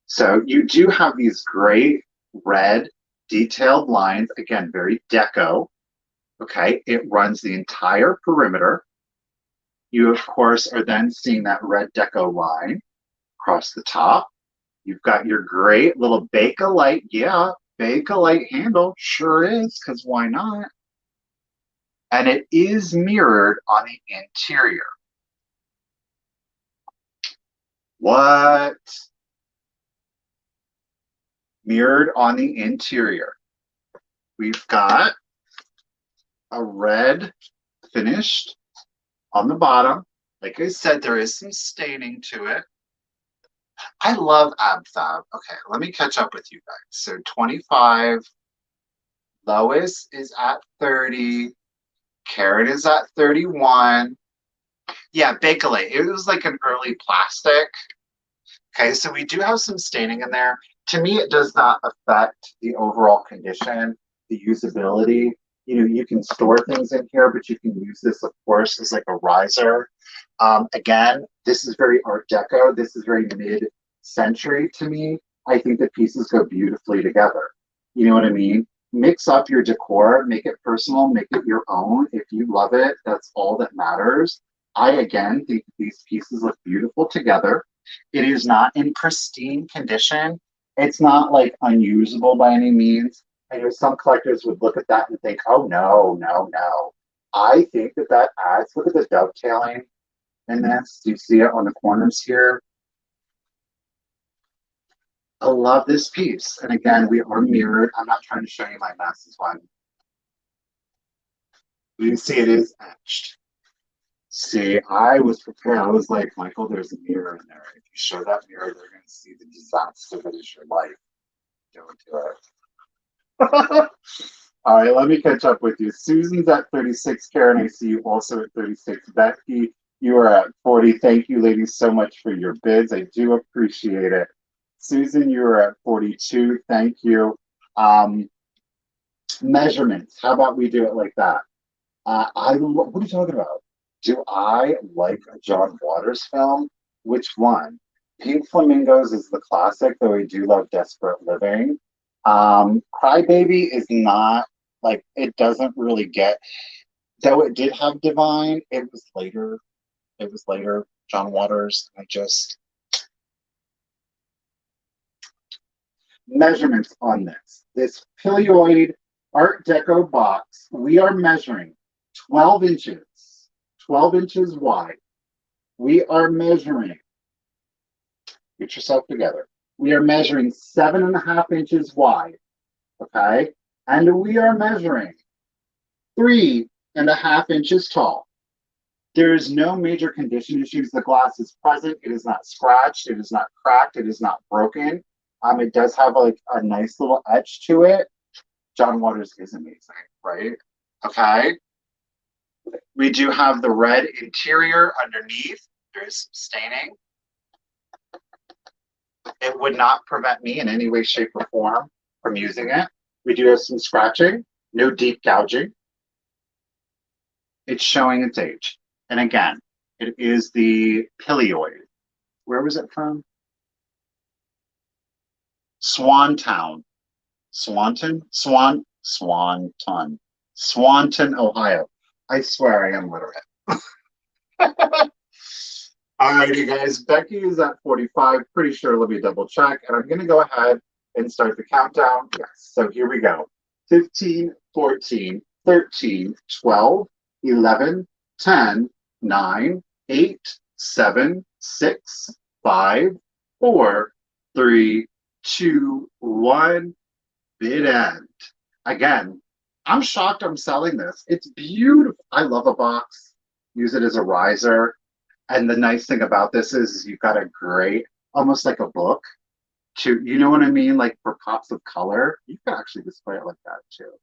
Speaker 1: So you do have these great red detailed lines. Again, very deco. Okay. It runs the entire perimeter. You, of course, are then seeing that red deco line across the top. You've got your great little Bakelite. Yeah, Bakelite handle. Sure is, because why not? And it is mirrored on the interior. What? Mirrored on the interior. We've got a red finished on the bottom. Like I said, there is some staining to it. I love Ab Fab. Okay, let me catch up with you guys. So 25. Lois is at 30. Carrot is at 31. Yeah, Bakelite. It was like an early plastic. Okay, so we do have some staining in there. To me, it does not affect the overall condition, the usability. You can store things in here, but you can use this, of course, as like a riser. Again, this is very Art Deco. This is very mid-century to me. I think the pieces go beautifully together. You know what I mean? Mix up your decor, make it personal, make it your own. If you love it, that's all that matters. I, again, think these pieces look beautiful together. It is not in pristine condition. It's not like unusable by any means. I know some collectors would look at that and think, oh, no, no, no. I think that that adds, look at the dovetailing in this. Do you see it on the corners here? I love this piece. And again, we are mirrored. I'm not trying to show you my mess. It's fine. You can see it is etched. See, I was prepared. I was like, Michael, there's a mirror in there. If you show that mirror, they're going to see the disaster that is your life. Don't do it. All right, let me catch up with you. Susan's at 36. Karen, I see you also at 36. Becky, you are at 40. Thank you, ladies, so much for your bids. I do appreciate it. Susan, you are at 42. Thank you. Measurements. How about we do it like that? What are you talking about? Do I like a John Waters film? Which one? Pink Flamingos is the classic, though I do love Desperate Living. Crybaby is not like, it doesn't really get, though it did have Divine, it was later. It was later, John Waters. Measurements on this. This Pilioid Art Deco box, we are measuring 12 inches, 12 inches wide. We are measuring, get yourself together. We are measuring 7.5 inches wide, okay? And we are measuring 3.5 inches tall. There is no major condition issues. The glass is present. It is not scratched. It is not cracked. It is not broken. It does have like a nice little edge to it. John Waters is amazing, right? Okay. We do have the red interior underneath. There's some staining. It would not prevent me in any way, shape, or form from using it. We do have some scratching, no deep gouging. It's showing its age. And again, it is the Pilioid. Where was it from? Swantown. Swanton, Ohio. I swear I am literate. Alrighty, guys. Becky is at 45. Pretty sure. Let me double check. And I'm going to go ahead and start the countdown. Yes. So here we go. 15, 14, 13, 12, 11, 10, 9, 8, 7, 6, 5, 4, 3, 2, 1. Bid end. Again, I'm shocked I'm selling this. It's beautiful. I love a box. Use it as a riser. And the nice thing about this is you've got a great, almost like a book to, you know what I mean? Like for pops of color, you can actually display it like that too.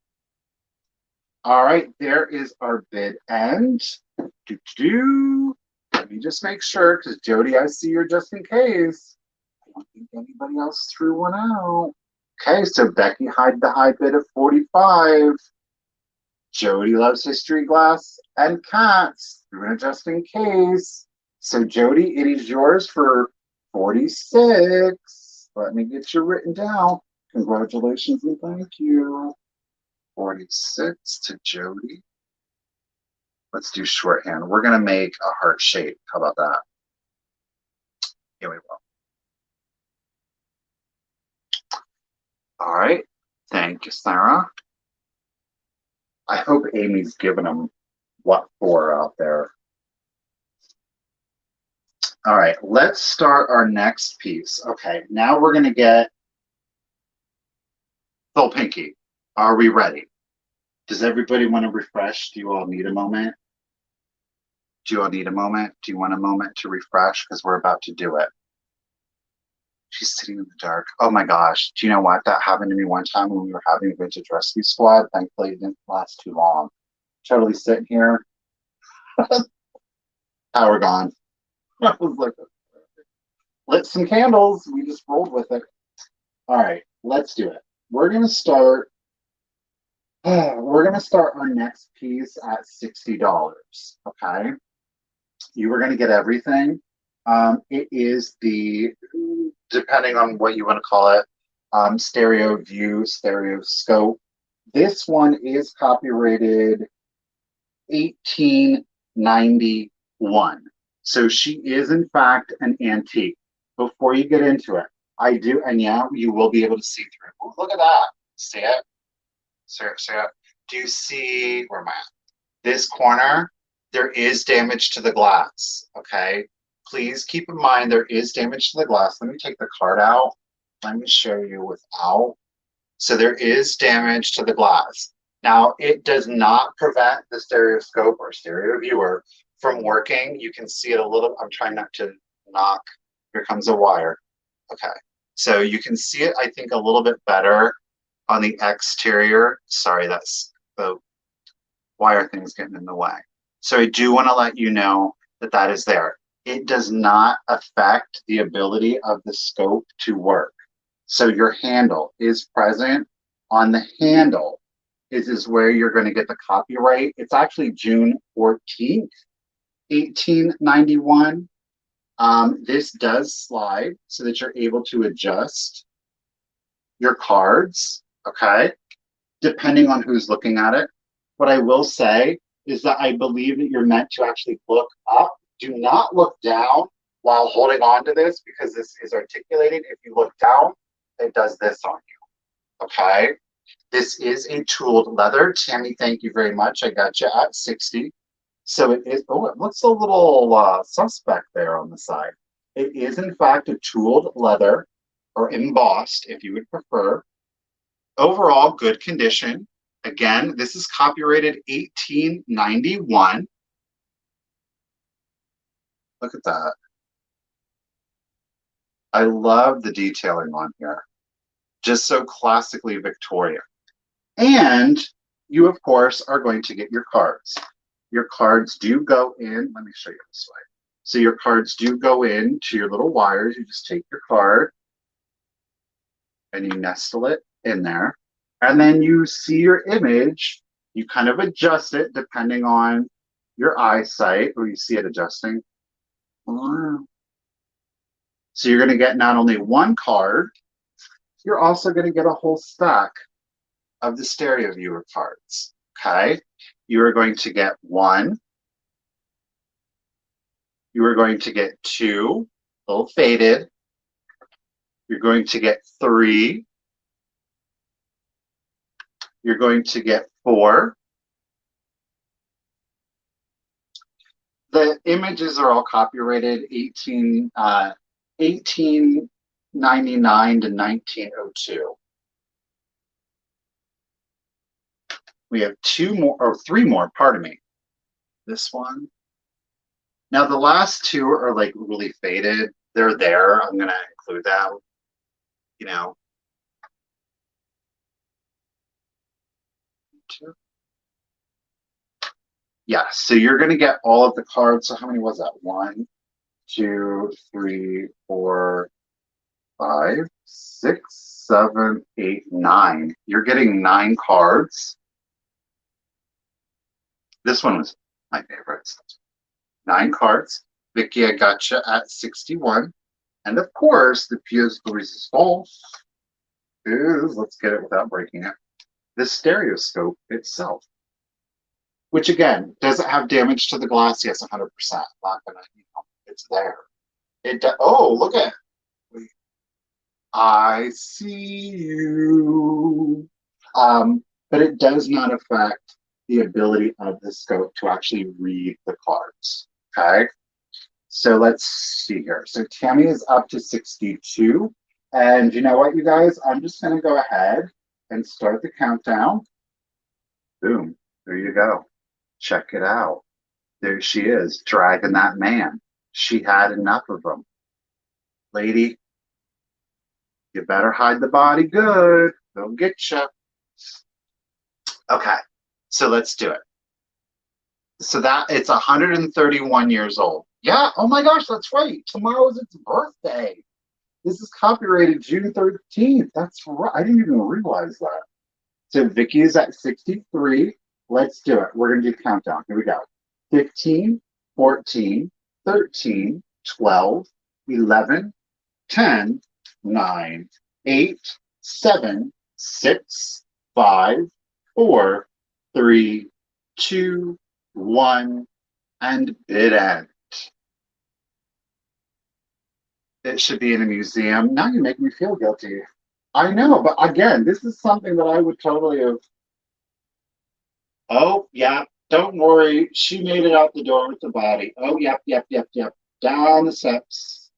Speaker 1: All right, there is our bid end. Let me just make sure, because Jody, I see you're just in case. I don't think anybody else threw one out. Okay, so Becky had the high bid of 45. Jody loves history glass and cats. Threw in just in case. So Jody, it is yours for 46. Let me get you written down. Congratulations and thank you. 46 to Jody. Let's do shorthand. We're going to make a heart shape. How about that? Here we go. All right. Thank you, Sarah. I hope Amy's giving them what for out there. All right, let's start our next piece. Okay, now we're going to get full pinky. Are we ready? Does everybody want to refresh? Do you all need a moment? Do you all need a moment? Do you want a moment to refresh? Because we're about to do it. She's sitting in the dark. Oh my gosh. Do you know what? That happened to me one time when we were having Vintage Rescue Squad. Thankfully, it didn't last too long. Totally sitting here. Power gone. I was like, lit some candles. We just rolled with it. All right, let's do it. We're gonna start our next piece at $60. Okay. You are gonna get everything. It is the, depending on what you want to call it, stereo view, stereoscope. This one is copyrighted 1891. So she is, in fact, an antique. Before you get into it, I do, and yeah, you will be able to see through. Oh, look at that. See it? See it? See it? Do you see, where am I at? This corner, there is damage to the glass, okay? Please keep in mind there is damage to the glass. Let me take the card out. Let me show you without. So there is damage to the glass. Now, it does not prevent the stereoscope or stereo viewer from working. You can see it a little. I'm trying not to knock. Here comes a wire. Okay. So you can see it, I think, a little bit better on the exterior. Sorry, that's the wire thing's getting in the way. So I do want to let you know that that is there. It does not affect the ability of the scope to work. So your handle is present. On the handle is where you're going to get the copyright. It's actually June 14th, 1891. This does slide so that you're able to adjust your cards, okay, depending on who's looking at it. What I will say is that I believe that you're meant to actually look up. Do not look down while holding on to this because this is articulated. If you look down, it does this on you, okay? This is a tooled leather. Tammy, thank you very much. I got you at 60. So it is, oh, it looks a little suspect there on the side. It is, in fact, a tooled leather or embossed, if you would prefer. Overall, good condition. Again, this is copyrighted 1891. Look at that. I love the detailing on here. Just so classically Victorian. And you, of course, are going to get your cards. Your cards do go in. Let me show you this way. So your cards do go into your little wires. You just take your card and you nestle it in there. And then you see your image. You kind of adjust it depending on your eyesight, or you see it adjusting. So you're going to get not only one card, you're also going to get a whole stack of the stereo viewer cards, okay? You are going to get one. You are going to get two, a little faded. You're going to get three. You're going to get four. The images are all copyrighted 1899 to 1902. We have two more, or three more, pardon me. This one. Now the last two are like really faded. They're there. I'm gonna include them, you know. Two. Yeah, so you're gonna get all of the cards. So how many was that? 1, 2, 3, 4, 5, 6, 7, 8, 9. You're getting 9 cards. This one was my favorite. 9 cards. Vicky, I got you at 61. And of course, the pièce de résistance is, let's get it without breaking it, the stereoscope itself. Which again, does it have damage to the glass? Yes, 100%. Not gonna, it's there. Oh, look at it. I see you. But it does not affect the ability of the scope to actually read the cards. Okay. So let's see here. So Tammy is up to 62. And you know what, you guys? I'm just going to go ahead and start the countdown. Boom. There you go. Check it out. There she is, dragging that man. She had enough of him. Lady, you better hide the body good. They'll get you. Okay, so let's do it. So that it's 131 years old. Yeah, oh my gosh, that's right. Tomorrow is its birthday. This is copyrighted June 13th. That's right. I didn't even realize that. So Vicky is at 63. Let's do it. We're going to do countdown. Here we go. 15, 14, 13, 12, 11, 10, 9, 8, 7, 6, 5, 4, 3, 2, 1, and bid end. It should be in a museum. Now you make me feel guilty. I know, but again, this is something that I would totally have. Oh, yeah, Don't worry, she made it out the door with the body. Oh, yep, yep, yep, yep. Down the steps.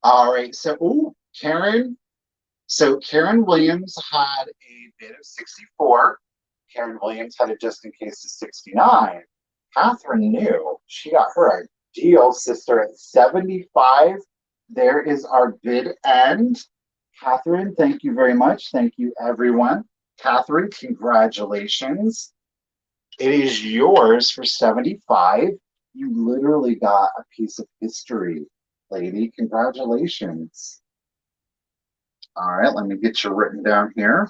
Speaker 1: All right, so, ooh, Karen. So Karen Williams had a bid of 64. Karen Williams had it just in case of 69. Catherine knew. She got her a deal, sister, at 75. There is our bid end. Catherine, thank you very much. Thank you, everyone. Catherine, congratulations. It is yours for 75. You literally got a piece of history, lady. Congratulations. All right, let me get you written down here.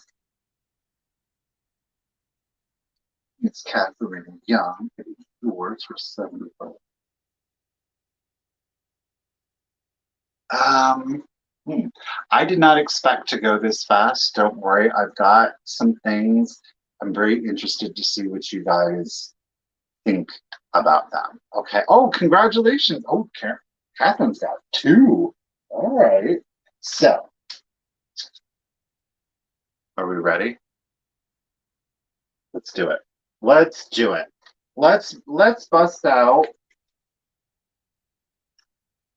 Speaker 1: It's Catherine Young. It is yours for 75. Um, I did not expect to go this fast. Don't worry. I've got some things. I'm very interested to see what you guys think about them. Okay. Oh, congratulations. Oh, Catherine's got two. All right. So, are we ready? Let's do it. Let's do it. Let's bust out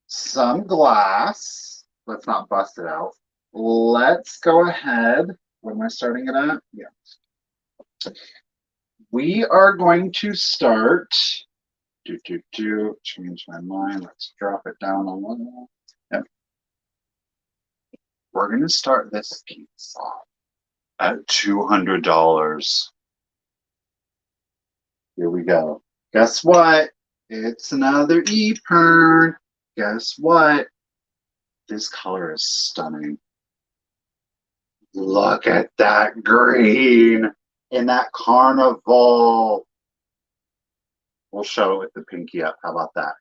Speaker 1: some glass. Let's not bust it out. Let's go ahead. What am I starting it at? Yeah. We are going to start. Change my mind. Let's drop it down a little. Yep. We're going to start this piece off at $200. Here we go. Guess what? It's another epergne. Guess what? This color is stunning. Look at that green in that carnival. We'll show it with the pinky up. How about that?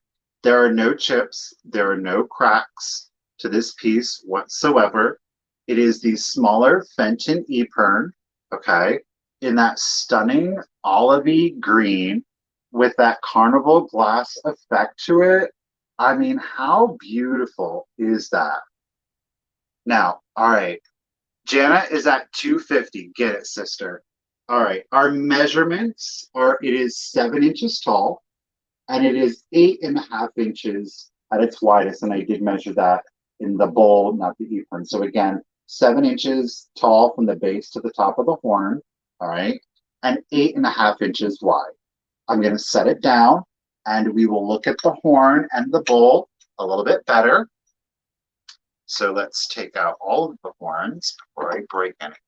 Speaker 1: There are no chips. There are no cracks to this piece whatsoever. It is the smaller Fenton epergne, okay, in that stunning olivey green with that carnival glass effect to it. I mean, how beautiful is that? Now, all right, Jana is at 250. Get it, sister. All right, our measurements are, it is 7 inches tall and it is 8.5 inches at its widest. And I did measure that in the bowl, not the epergne. So again, 7 inches tall from the base to the top of the horn, all right, and 8.5 inches wide. I'm going to set it down and we will look at the horn and the bowl a little bit better. So let's take out all of the horns before I break anything.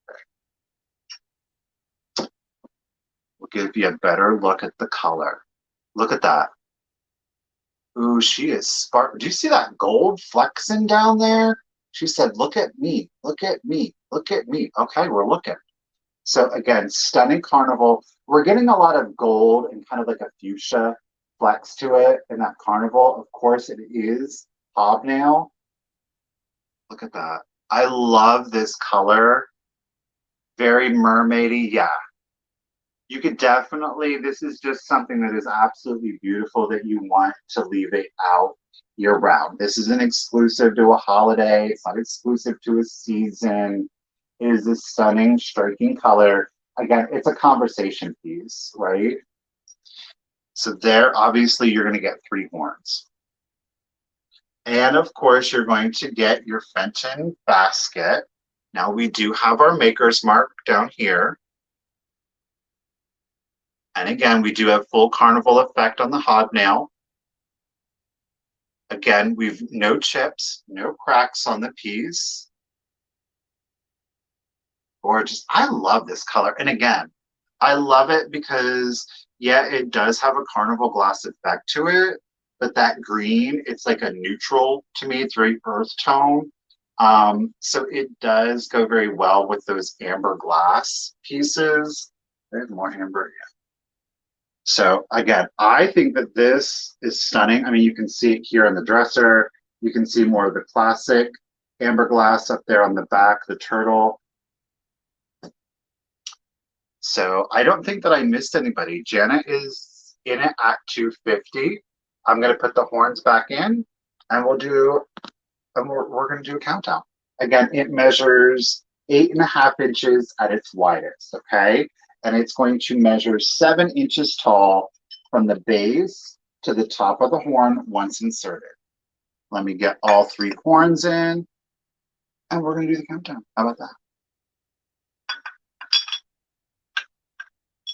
Speaker 1: We'll give you a better look at the color. Look at that. Ooh, she is spark. Do you see that gold flexing down there? She said, look at me, look at me, look at me. Okay, we're looking. So again, stunning carnival. We're getting a lot of gold and kind of like a fuchsia flex to it in that carnival. Of course, it is hobnail. Look at that. I love this color. Very mermaidy. Yeah. You could definitely, this is just something that is absolutely beautiful that you want to leave it out year round. This isn't exclusive to a holiday. It's not exclusive to a season. It is a stunning, striking color. Again, it's a conversation piece, right? So there, obviously, you're going to get 3 horns. And of course, you're going to get your Fenton basket. Now we do have our maker's mark down here. And again, we do have full carnival effect on the hobnail. Again, we've no chips, no cracks on the piece. Gorgeous. I love this color. And again, I love it because, yeah, it does have a carnival glass effect to it, but that green, it's like a neutral to me. It's very earth tone. So it does go very well with those amber glass pieces. There's more amber. Yeah. So again, I think that this is stunning. I mean, you can see it here on the dresser. You can see more of the classic amber glass up there on the back, the turtle. So I don't think that I missed anybody. Janet is in it at 250. I'm going to put the horns back in and we're going to do a countdown. Again, it measures 8.5 inches at its widest, okay? and it's going to measure 7 inches tall from the base to the top of the horn once inserted. Let me get all 3 horns in, and we're going to do the countdown. How about that?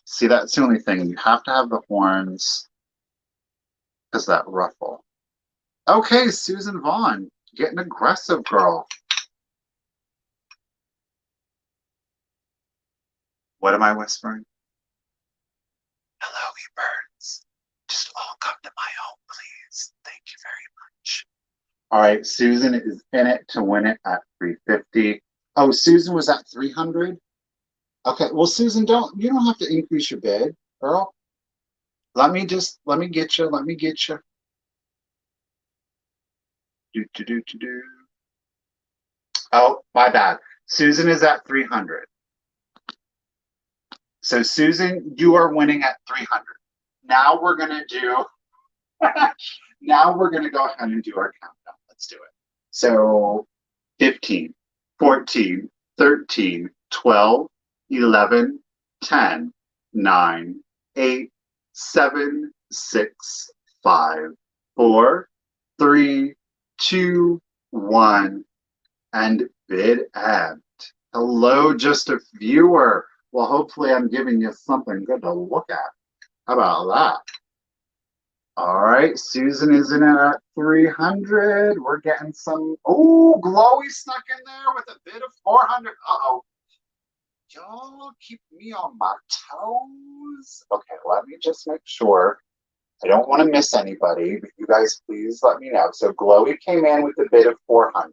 Speaker 1: See, that's the only thing. You have to have the horns because that ruffle. Okay, Susan Vaughn, getting aggressive, girl. What am I whispering? Hello, epergnes. Just all come to my home, please. Thank you very much. All right, Susan is in it to win it at 350. Oh, Susan was at 300? Okay, well, Susan, you don't have to increase your bid, girl. Let me get you. Do. Oh, my bad. Susan is at 300. So Susan, you are winning at 300. Now we're gonna do. Now we're gonna go ahead and do our countdown. Let's do it. So 15, 14, 13, 12, 11, 10, 9, 8, 7, 6, 5, 4, 3, 2, 1, and bid end. Hello, just a viewer. Well, hopefully I'm giving you something good to look at. How about that? All right, Susan is in at 300. We're getting some, oh, Glowy snuck in there with a bid of 400. Uh-oh. Y'all keep me on my toes. Okay, let me just make sure. I don't want to miss anybody, but you guys please let me know. So Glowy came in with a bid of 400.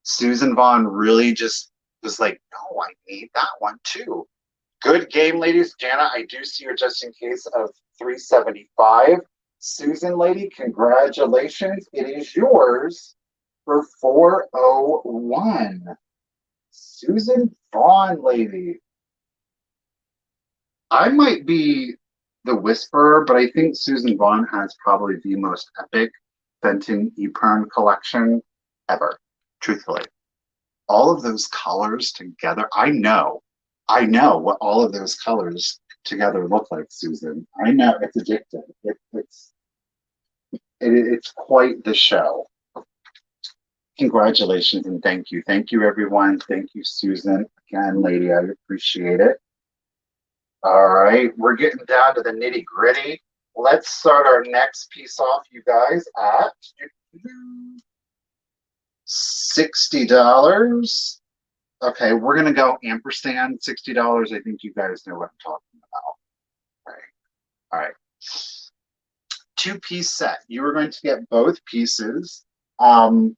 Speaker 1: Susan Vaughn really just was like, no, I need that one too. Good game, ladies. Jana, I do see her just in case of 375. Susan, lady, congratulations. It is yours for 401. Susan Vaughn, lady. I might be the whisperer, but I think Susan Vaughn has probably the most epic Fenton epergne collection ever, truthfully. All of those colors together, I know what all of those colors together look like, Susan. I know it's addictive. It's quite the show. Congratulations and thank you. Thank you, everyone. Thank you, Susan. Again, lady, I appreciate it. All right, we're getting down to the nitty gritty. Let's start our next piece off, you guys, at $60. Okay, we're gonna go ampersand, $60. I think you guys know what I'm talking about. All right. 2-piece set. You are going to get both pieces. How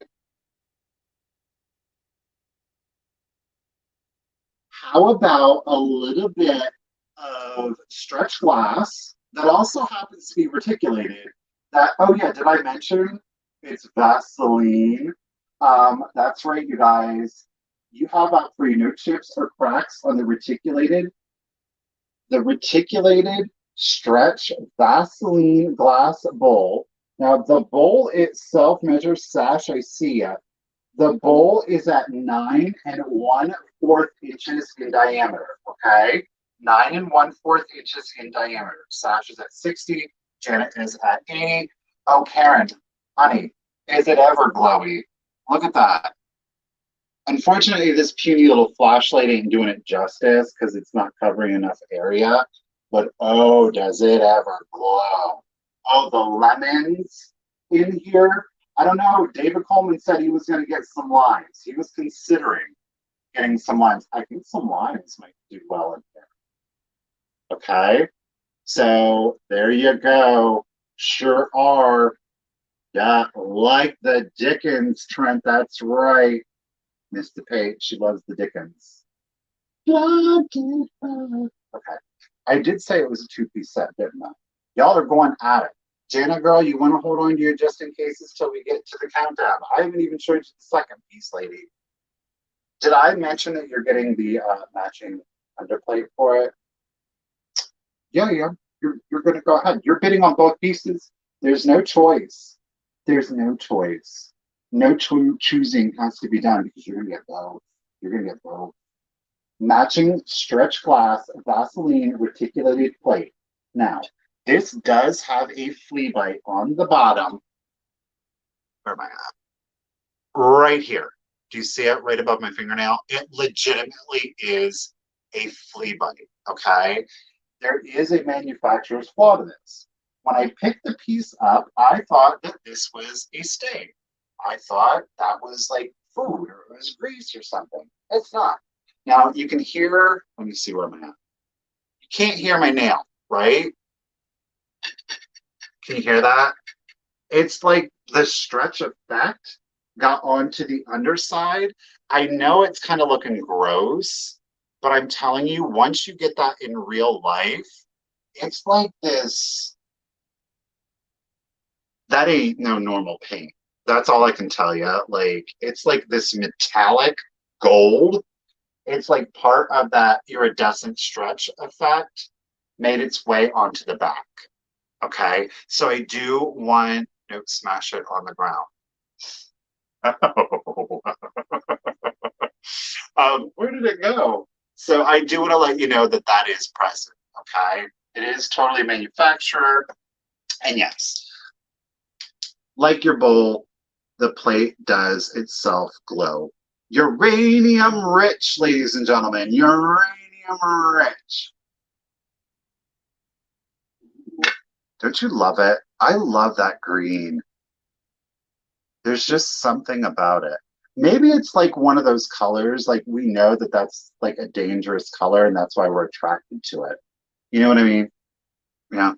Speaker 1: about a little bit of stretch glass that also happens to be reticulated? That, oh yeah, did I mention it's Vaseline? That's right, you guys. You have out for no chips or cracks on the reticulated stretch Vaseline glass bowl. Now the bowl itself measures, Sash, I see it. The bowl is at 9 1/4 inches in diameter, okay? 9 1/4 inches in diameter. Sash is at 60, Janet is at 80. Oh, Karen, honey, is it ever glowy? Look at that. Unfortunately, this puny little flashlight ain't doing it justice because it's not covering enough area. But oh, does it ever glow? Oh, the lemons in here. I don't know. David Coleman said he was going to get some limes. He was considering getting some limes. I think some limes might do well in here. Okay. So there you go. Sure are. Yeah, like the Dickens, Trent. That's right. Miss DePate, she loves the Dickens. Okay. I did say it was a 2-piece set, didn't I? Y'all are going at it. Jana girl, you want to hold on to your just in cases till we get to the countdown. I haven't even showed you the second piece, lady. Did I mention that you're getting the matching underplate for it? Yeah. You're going to go ahead. You're bidding on both pieces. There's no choice. There's no choice. No choosing has to be done because you're going to get both. You're going to get both. Matching stretch glass Vaseline reticulated plate. Now, this does have a flea bite on the bottom. Where am I at? Right here. Do you see it right above my fingernail? It legitimately is a flea bite, okay? There is a manufacturer's flaw to this. When I picked the piece up, I thought that this was a stain. I thought that was like food or it was grease or something. It's not. Now you can hear, let me see where I'm at. You can't hear my nail, right? Can you hear that? It's like the stretch effect got onto the underside. I know it's kind of looking gross, but I'm telling you, once you get that in real life, it's like this. That ain't no normal paint. That's all I can tell you. Like, it's like this metallic gold. It's like part of that iridescent stretch effect made its way onto the back. Okay, so I do want to smash it on the ground. Where did it go? So I do want to let you know that that is present. Okay, it is totally manufactured, and yes, like your bowl, the plate does itself glow. Uranium rich, ladies and gentlemen. Uranium rich. Don't you love it? I love that green. There's just something about it. Maybe it's like one of those colors, like we know that that's like a dangerous color and that's why we're attracted to it. You know what I mean? Yeah.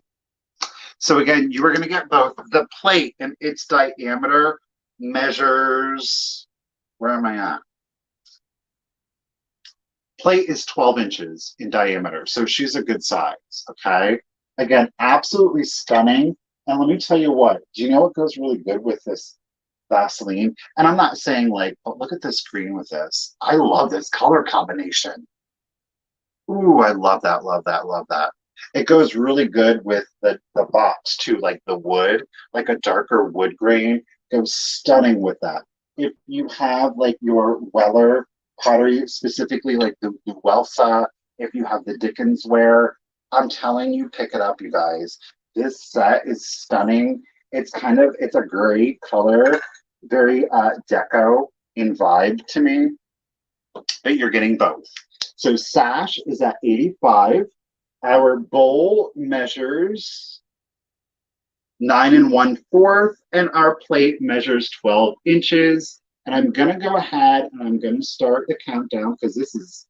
Speaker 1: So again, you are going to get both. The plate and its diameter measures, where am I at? Plate is 12 inches in diameter, so she's a good size, okay? Again, absolutely stunning. And let me tell you what, do you know what goes really good with this Vaseline? And I'm not saying like, but look at this green with this. I love this color combination. Ooh, I love that, love that, love that. It goes really good with the box too, like the wood, like a darker wood grain goes stunning with that. If you have like your Weller pottery, specifically like the Welsa, if you have the Dickens ware, I'm telling you, pick it up, you guys. This set is stunning. It's a gray color, very deco in vibe to me, but you're getting both. So sash is at 85. Our bowl measures 9 1/4, and our plate measures 12 inches. And I'm gonna go ahead and I'm gonna start the countdown because this is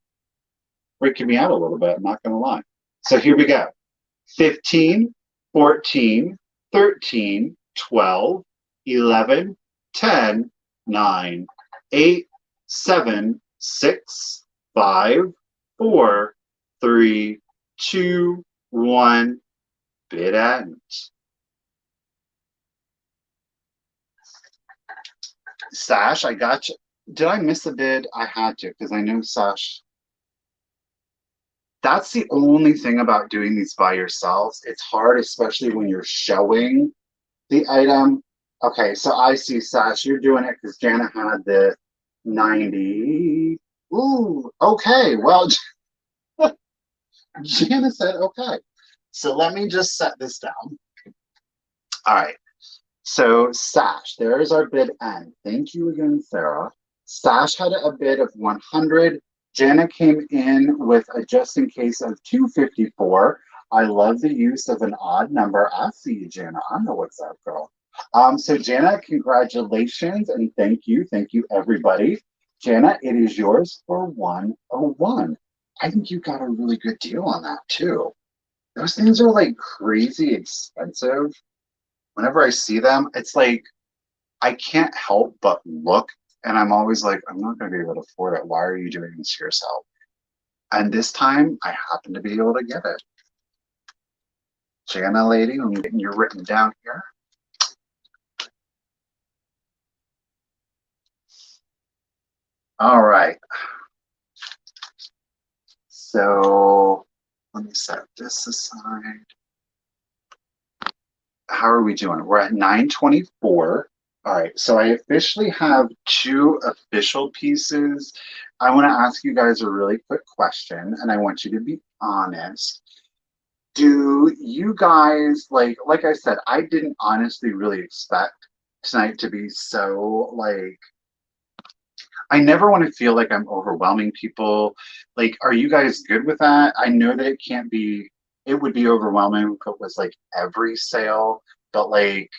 Speaker 1: freaking me out a little bit, I'm not gonna lie. So here we go. 15, 14, 13, 12, 11, 10, 9, 8, 7, 6, 5, 4, 3, 2, 1, bid end. Sash, I got you. Did I miss a bid? I had to because I know Sash. That's the only thing about doing these by yourselves. It's hard, especially when you're showing the item. Okay, so I see Sash, you're doing it because Jana had the 90. Ooh, okay. Well, Jana said okay. So let me just set this down. All right. So Sash, there's our bid end. Thank you again, Sarah. Sash had a bid of 100. Jana came in with a just in case of 254. I love the use of an odd number. I see you, Jana. I know what's up, girl. So Jana, congratulations and thank you. Thank you, everybody. Jana, it is yours for 101. I think you got a really good deal on that too. Those things are like crazy expensive. Whenever I see them, it's like I can't help but look, and I'm always like, I'm not going to be able to afford it. Why are you doing this to yourself? And this time, I happen to be able to get it. Jana lady, I'm getting you written down here. All right. So let me set this aside. How are we doing? We're at 924. All right, so I officially have two official pieces. I want to ask you guys a really quick question, and I want you to be honest. Do you guys like I said, I didn't honestly really expect tonight to be so like I never want to feel like I'm overwhelming people. Like, are you guys good with that? I know that it would be overwhelming if it was like every sale, but like,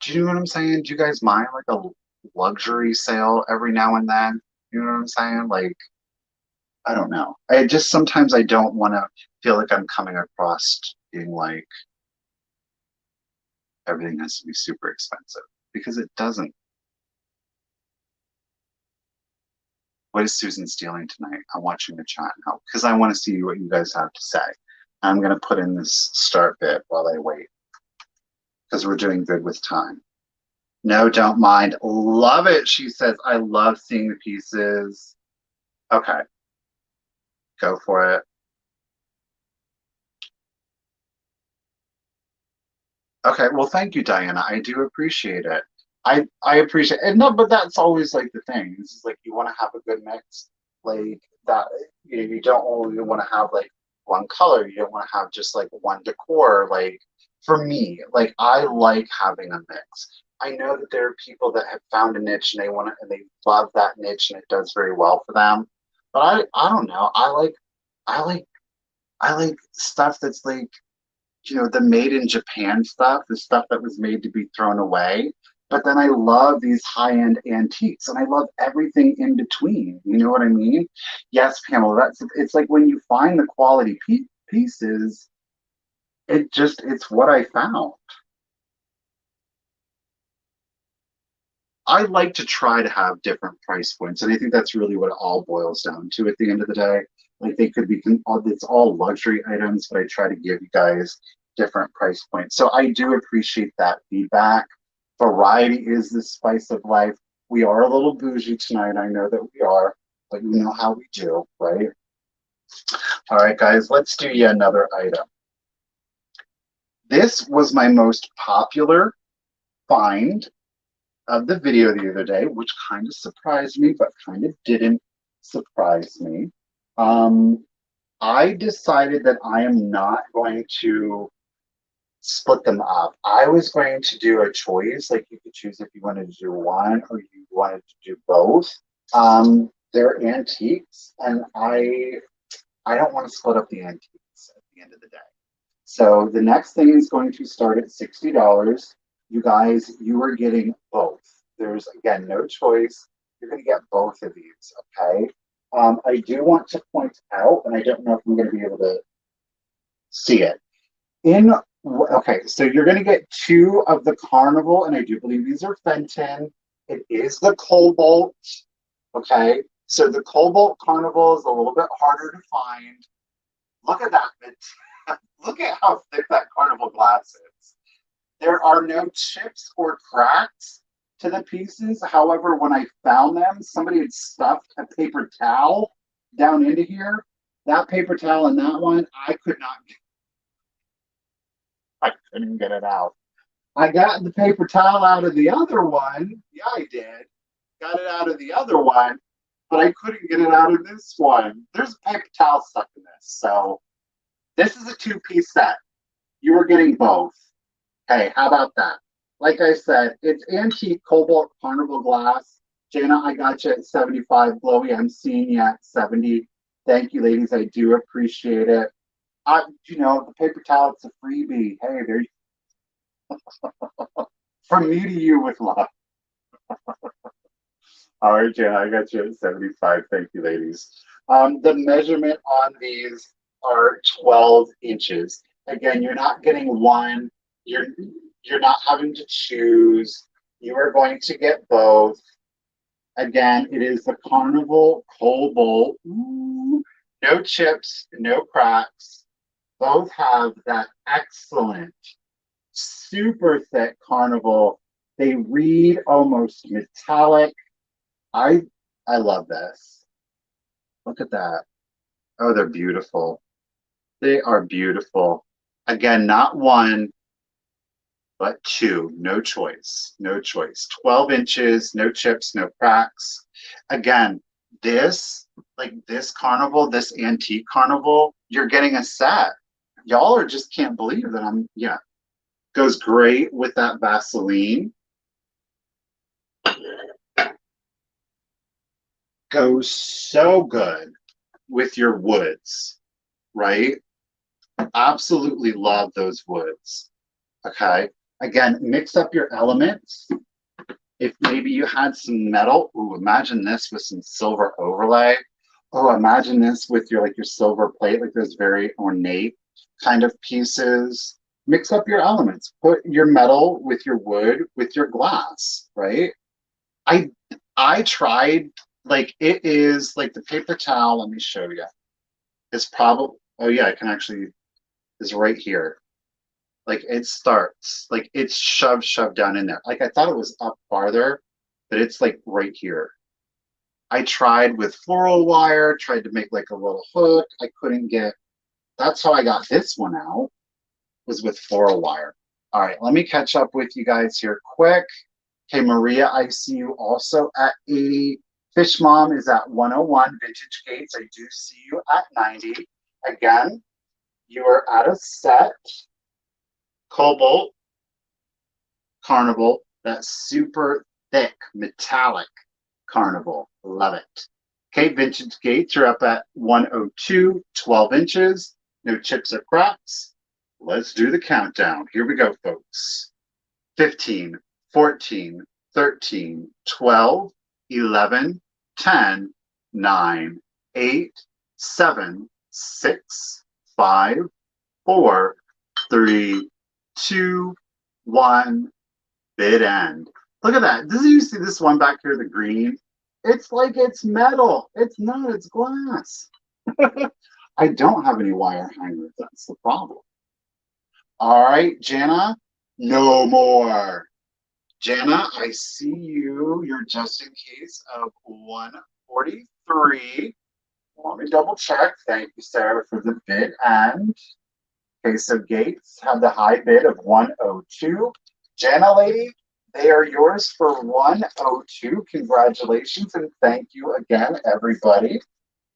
Speaker 1: do you know what I'm saying? Do you guys mind like a luxury sale every now and then? You know what I'm saying? Like, I don't know. I just sometimes I don't want to feel like I'm coming across being like everything has to be super expensive because it doesn't. What is Susan stealing tonight? I'm watching the chat now because I want to see what you guys have to say. I'm going to put in this start bit while I wait because we're doing good with time. No, don't mind. Love it. She says, I love seeing the pieces. Okay, go for it. Okay, well, thank you, Diana. I do appreciate it. I appreciate it. No, but that's always like the thing. This is like you want to have a good mix, like that. You don't only want to have like one color. You don't want to have just like one decor. Like for me, like I like having a mix. I know that there are people that have found a niche and they want to and they love that niche and it does very well for them. But I don't know. I like I like stuff that's like the made in Japan stuff, the stuff that was made to be thrown away. But then I love these high end antiques and I love everything in between. You know what I mean? Yes, Pamela, it's like when you find the quality pieces, it's what I found. I like to try to have different price points. And I think that's really what it all boils down to at the end of the day. Like they could be, it's all luxury items, but I try to give you guys different price points. So I do appreciate that feedback. Variety is the spice of life. We are a little bougie tonight. I know that we are, but you know how we do, right? All right, guys, let's do yet another item. This was my most popular find of the video the other day, which kind of surprised me, but kind of didn't surprise me. Um, I decided that I am not going to split them up. I was going to do a choice, like you could choose if you wanted to do one or you wanted to do both. They're antiques, and I don't want to split up the antiques at the end of the day. So the next thing is going to start at $60. You guys, you are getting both. There's again no choice. You're going to get both of these, okay? I do want to point out, and I don't know if I'm going to be able to see it. Okay, so you're going to get two of the Carnival, and I do believe these are Fenton. It is the Cobalt, okay? So the Cobalt Carnival is a little bit harder to find. Look at that. Look at how thick that Carnival glass is. There are no chips or cracks to the pieces. However, when I found them, somebody had stuffed a paper towel down into here. That paper towel and that one, I couldn't get it out. I got the paper towel out of the other one. Yeah, I did. Got it out of the other one, but I couldn't get it out of this one. There's a paper towel stuck in this. So this is a two-piece set. You are getting both. Hey, how about that? Like I said, it's antique cobalt carnival glass. Jana, I got you at 75. Chloe, I'm seeing you at 70. Thank you, ladies. I do appreciate it. The paper towel, it's a freebie. Hey, there you from me to you with love. All right, Jana, I got you at 75. Thank you, ladies. The measurement on these are 12 inches. Again, you're not getting one. You're not having to choose. You are going to get both. Again, it is the Carnival Cobalt. Ooh, no chips, no cracks. Both have that excellent, super thick Carnival. They read almost metallic. I I love this. Look at that. Oh, they're beautiful. They are beautiful. Again, not one, but 2, no choice, no choice. 12 inches, no chips, no cracks. Again, this, like this carnival, this antique carnival, you're getting a set. Y'all are just can't believe that yeah. Goes great with that Vaseline. Goes so good with your woods, right? Absolutely love those woods. Okay. Again, mix up your elements. If maybe you had some metal, ooh, imagine this with some silver overlay. Oh, imagine this with your like your silver plate, like those very ornate kind of pieces. Mix up your elements. Put your metal with your wood, with your glass, right? I I tried, like it is like the paper towel, let me show you. It's probably, oh yeah, I can actually, is right here. Like it starts, like it's shoved down in there. Like I thought it was up farther, but it's like right here. I tried with floral wire, tried to make like a little hook. I couldn't get, that's how I got this one out, was with floral wire. All right, let me catch up with you guys here quick. Okay, Maria, I see you also at 80. Fish Mom is at 101. Vintage Gates, I do see you at 90. Again, you are at a set. Cobalt Carnival, that super thick metallic carnival. Love it. Okay, Vintage Gates, you're up at 102, 12 inches. No chips or cracks. Let's do the countdown. Here we go, folks. 15, 14, 13, 12, 11, 10, 9, 8, 7, 6, 5, 4, 3, 2, 1. Bid end. Look at that. Does you see this one back here, the green? It's like it's metal. It's not, it's glass. I don't have any wire hangers. That's the problem. All right, Jana, no more. Jana, I see you. You're just in case of 143. Let me double check. Thank you, Sarah, for the bid end. Okay, so Gates had the high bid of 102. Jana, lady, they are yours for 102. Congratulations and thank you again, everybody.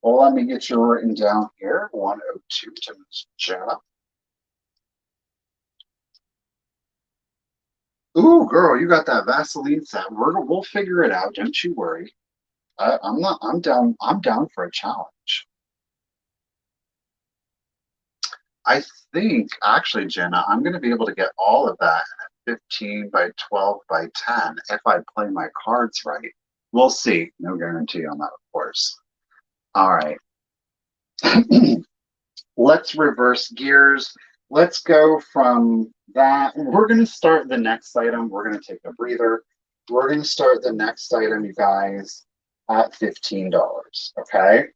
Speaker 1: Well, let me get you written down here. 102 to Ms. Jana. Ooh, girl, you got that Vaseline set. We'll figure it out. Don't you worry. I'm not. I'm down. I'm down for a challenge. I think actually, Jenna, I'm going to be able to get all of that at 15 by 12 by 10 if I play my cards right. We'll see. No guarantee on that, of course. All right. Let's reverse gears. Let's go from that. We're going to start the next item. We're going to take a breather. We're going to start the next item, you guys, at $15. Okay.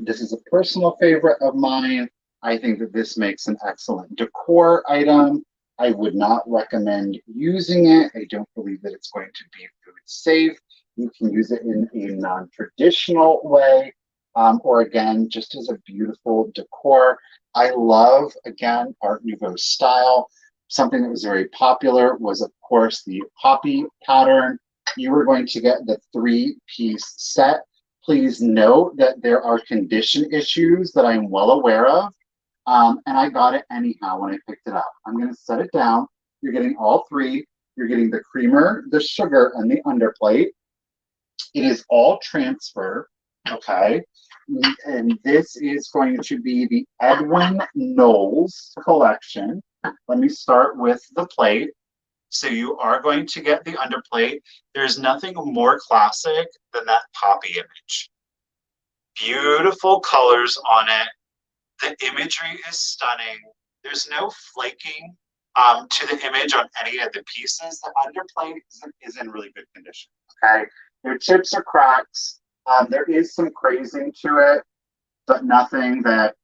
Speaker 1: This is a personal favorite of mine. I think that this makes an excellent decor item. I would not recommend using it. I don't believe that it's going to be food safe. You can use it in a non-traditional way, or again, just as a beautiful decor. I love, again, Art Nouveau style. Something that was very popular was, of course, the poppy pattern. You were going to get the 3-piece set. Please note that there are condition issues that I'm well aware of, and I got it anyhow when I picked it up. I'm going to set it down. You're getting all 3. You're getting the creamer, the sugar, and the underplate. It is all transfer, okay? And this is going to be the Edwin Knowles collection. Let me start with the plate. So you are going to get the underplate. There's nothing more classic than that poppy image. Beautiful colors on it. The imagery is stunning. There's no flaking to the image on any of the pieces. The underplate is in really good condition, okay? No chips or cracks. There is some crazing to it, but nothing that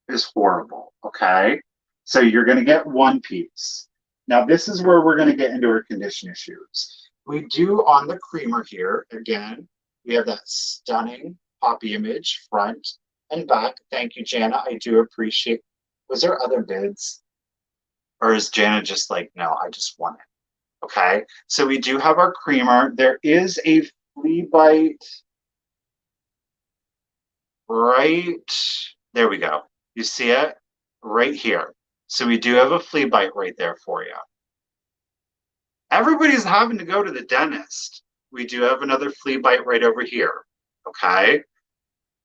Speaker 1: is horrible, okay? So you're going to get 1 piece. Now, this is where we're going to get into our condition issues. We do on the creamer here, again, we have that stunning poppy image, front and back. Thank you, Jana. I do appreciate. Was there other bids? Or is Jana just like, no, I just want it? Okay. So we do have our creamer. There is a flea bite right there. We go. You see it right here. So we do have a flea bite right there for you. Everybody's having to go to the dentist. We do have another flea bite right over here. Okay.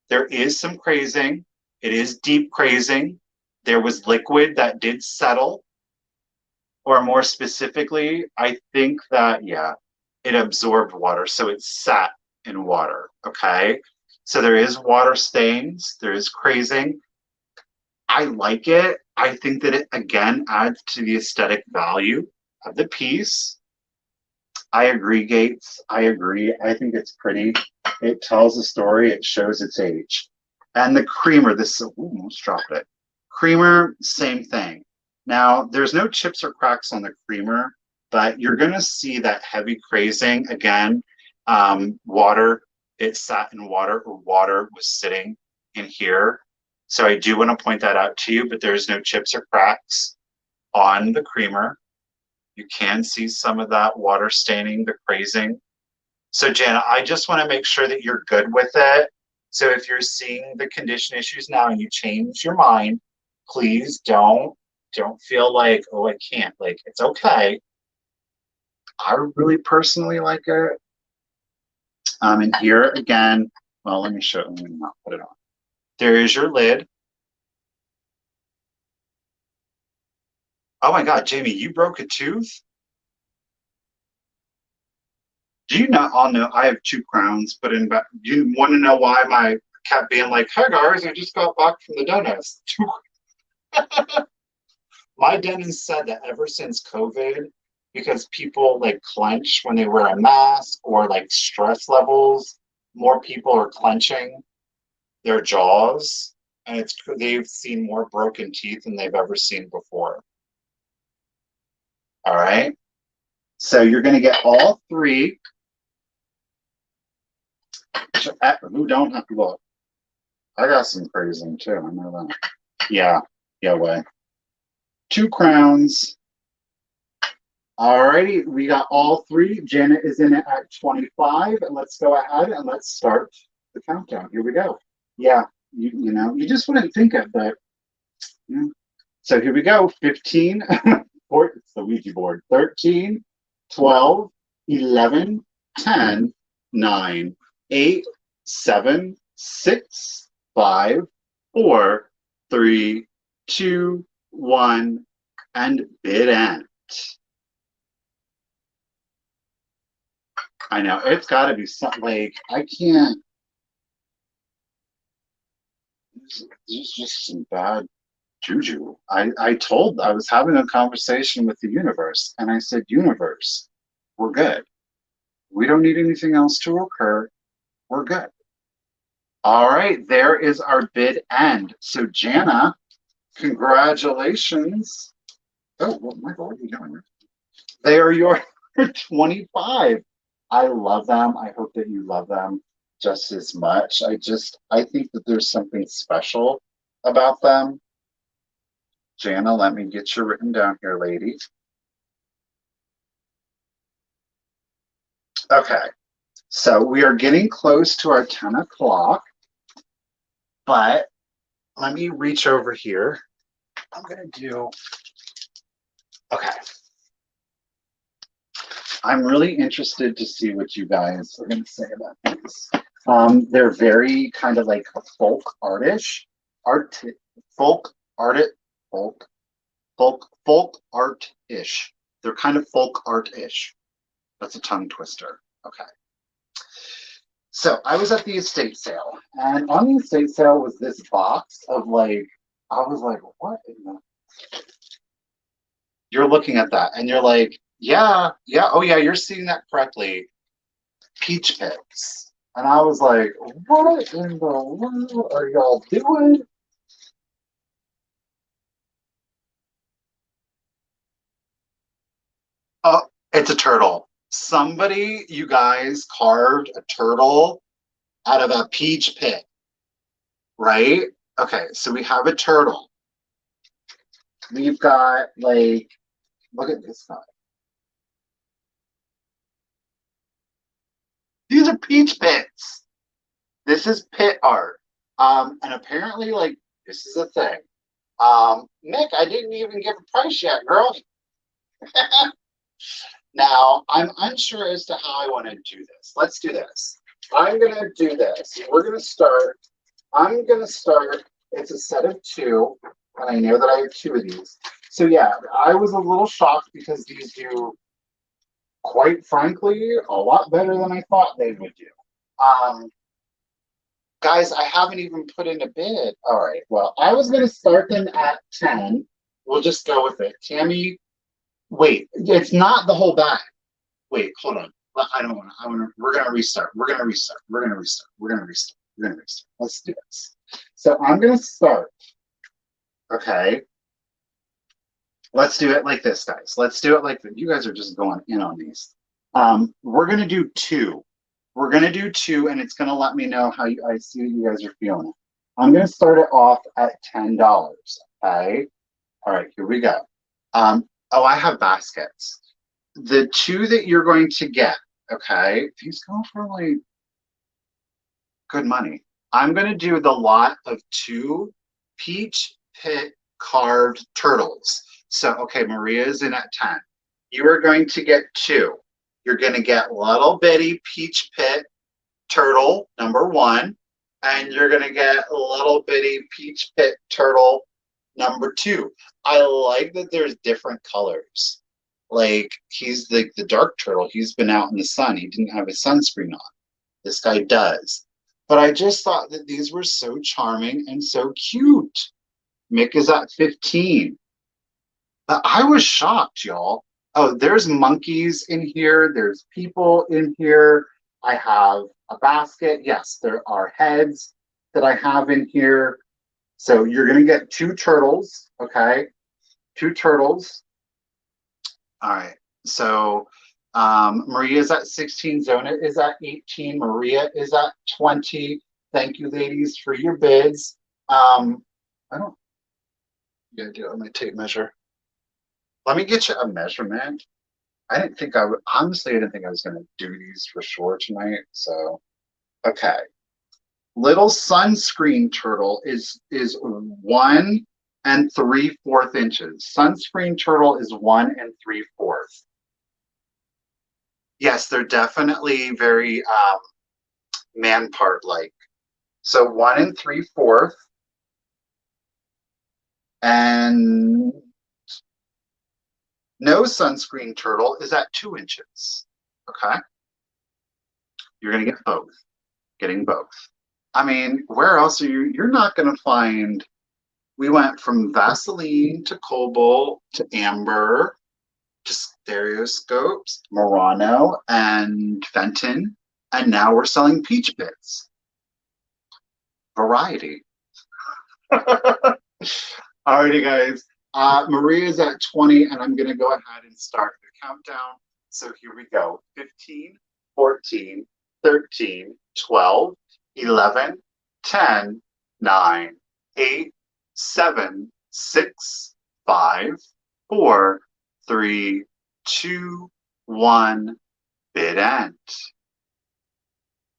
Speaker 1: There is some crazing. It is deep crazing. There was liquid that did settle, or more specifically, I think that, yeah, it absorbed water. So it sat in water. Okay. So there is water stains. There is crazing. I like it. I think that it, again, adds to the aesthetic value of the piece. I agree, Gates. I agree. I think it's pretty. It tells a story. It shows its age. And the creamer, this, almost dropped it. Creamer, same thing. Now, there's no chips or cracks on the creamer, but you're going to see that heavy crazing again. Water, it sat in water, or water was sitting in here. So I do want to point that out to you, but there's no chips or cracks on the creamer. You can see some of that water staining, the crazing. So Jana, I just want to make sure that you're good with it. So if you're seeing the condition issues now and you change your mind, please don't feel like, oh, I can't. Like, it's okay. I really personally like it. And here again, well, let me show, let me not put it on. There is your lid. Oh my God, Jamie, you broke a tooth? Do you not all know I have 2 crowns put in back? Do you want to know why my kept being like, hi guys, I just got back from the dentist? My dentist said that ever since COVID, because people like clench when they wear a mask, or like stress levels, more people are clenching their jaws, and they've seen more broken teeth than they've ever seen before. All right. So you're going to get all 3. Who don't have to look? I got some crazing too. I know that. Yeah. Yeah, way. 2 crowns. Alrighty, we got all 3. Janet is in it at 25. And let's go ahead and let's start the countdown. Here we go. Yeah, you know, you just wouldn't think it, but you know. So here we go. 15. It's the Ouija board. 13, 12, 11, 10, 9, 8, 7, 6, 5, 4, 3, 2, 1, and bid end. I know, it's got to be something like, I can't. There's just some bad juju. I was having a conversation with the universe, and I said, universe, we're good. We don't need anything else to occur. We're good. All right, there is our bid end. So Jana, congratulations. Oh, well, Michael, what are you doing? They are your 25. I love them. I hope that you love them just as much. I think that there's something special about them. Jana, let me get you written down here, lady. Okay, so we are getting close to our 10 o'clock, but let me reach over here. I'm gonna do, okay. I'm really interested to see what you guys are gonna say about these. They're very kind of like a folk artish, folk art-ish. They're kind of folk art-ish. That's a tongue twister. Okay. So I was at the estate sale, and on the estate sale was this box of like, I was like, what in the? You're looking at that and you're like, yeah, oh yeah, you're seeing that correctly. Peach pits. And I was like, what in the world are y'all doing? Oh, it's a turtle. Somebody, you guys, carved a turtle out of a peach pit, right? Okay, so we have a turtle. We've got like, look at this guy. These are peach pits. This is pit art. And apparently, like, this is a thing. Nick, I didn't even give a price yet, girl. Now, I'm unsure as to how I want to do this. Let's do this. I'm going to do this. We're going to start. I'm going to start. It's a set of two, and I know that I have two of these. So, yeah, I was a little shocked because these do, quite frankly, a lot better than I thought they would do. Guys, I haven't even put in a bid. All right, well, I was going to start them at 10. We'll just go with it. Tammy, wait, it's not the whole bag. Wait, hold on. I don't want to. We're going to restart. We're going to restart. We're going to restart. We're going to restart. We're going to restart. Let's do this. So I'm going to start. Okay. Let's do it like this, guys. Let's do it like this. You guys are just going in on these. We're going to do two. We're going to do two, and it's going to let me know how I see you guys are feeling it. I'm going to start it off at $10. Okay. All right, here we go. Oh, I have baskets. The two that you're going to get, okay, these go for like good money. I'm going to do the lot of two peach pit carved turtles. So, okay, Maria is in at 10. You are going to get two. You're going to get little bitty peach pit turtle, number one, and you're going to get a little bitty peach pit turtle, number two. I like that there's different colors. Like, he's the dark turtle. He's been out in the sun. He didn't have his sunscreen on. This guy does. But I just thought that these were so charming and so cute. Mick is at 15. But I was shocked, y'all. Oh, there's monkeys in here. There's people in here. I have a basket. Yes, there are heads that I have in here. So you're going to get two turtles, okay? Two turtles. All right. So Maria is at 16. Zona is at 18. Maria is at 20. Thank you, ladies, for your bids. I don't. You gotta do it on my tape measure. Let me get you a measurement. I didn't think I would. Honestly, I didn't think I was going to do these for sure tonight. So, okay. Little sunscreen turtle is 1 3/4 inches. Sunscreen turtle is 1 3/4. Yes, they're definitely very man part like. So 1 3/4, and no sunscreen turtle is at 2 inches. Okay, you're gonna get both. Getting both. I mean, where else are you? You're not gonna find. We went from Vaseline to Cobalt to Amber to Stereoscopes, Murano, and Fenton, and now we're selling peach bits. Variety. Alrighty, guys. Maria's at 20, and I'm going to go ahead and start the countdown. So here we go. 15, 14, 13, 12, 11, 10, 9, 8, 7, 6, 5, 4, 3, 2, 1, bid end.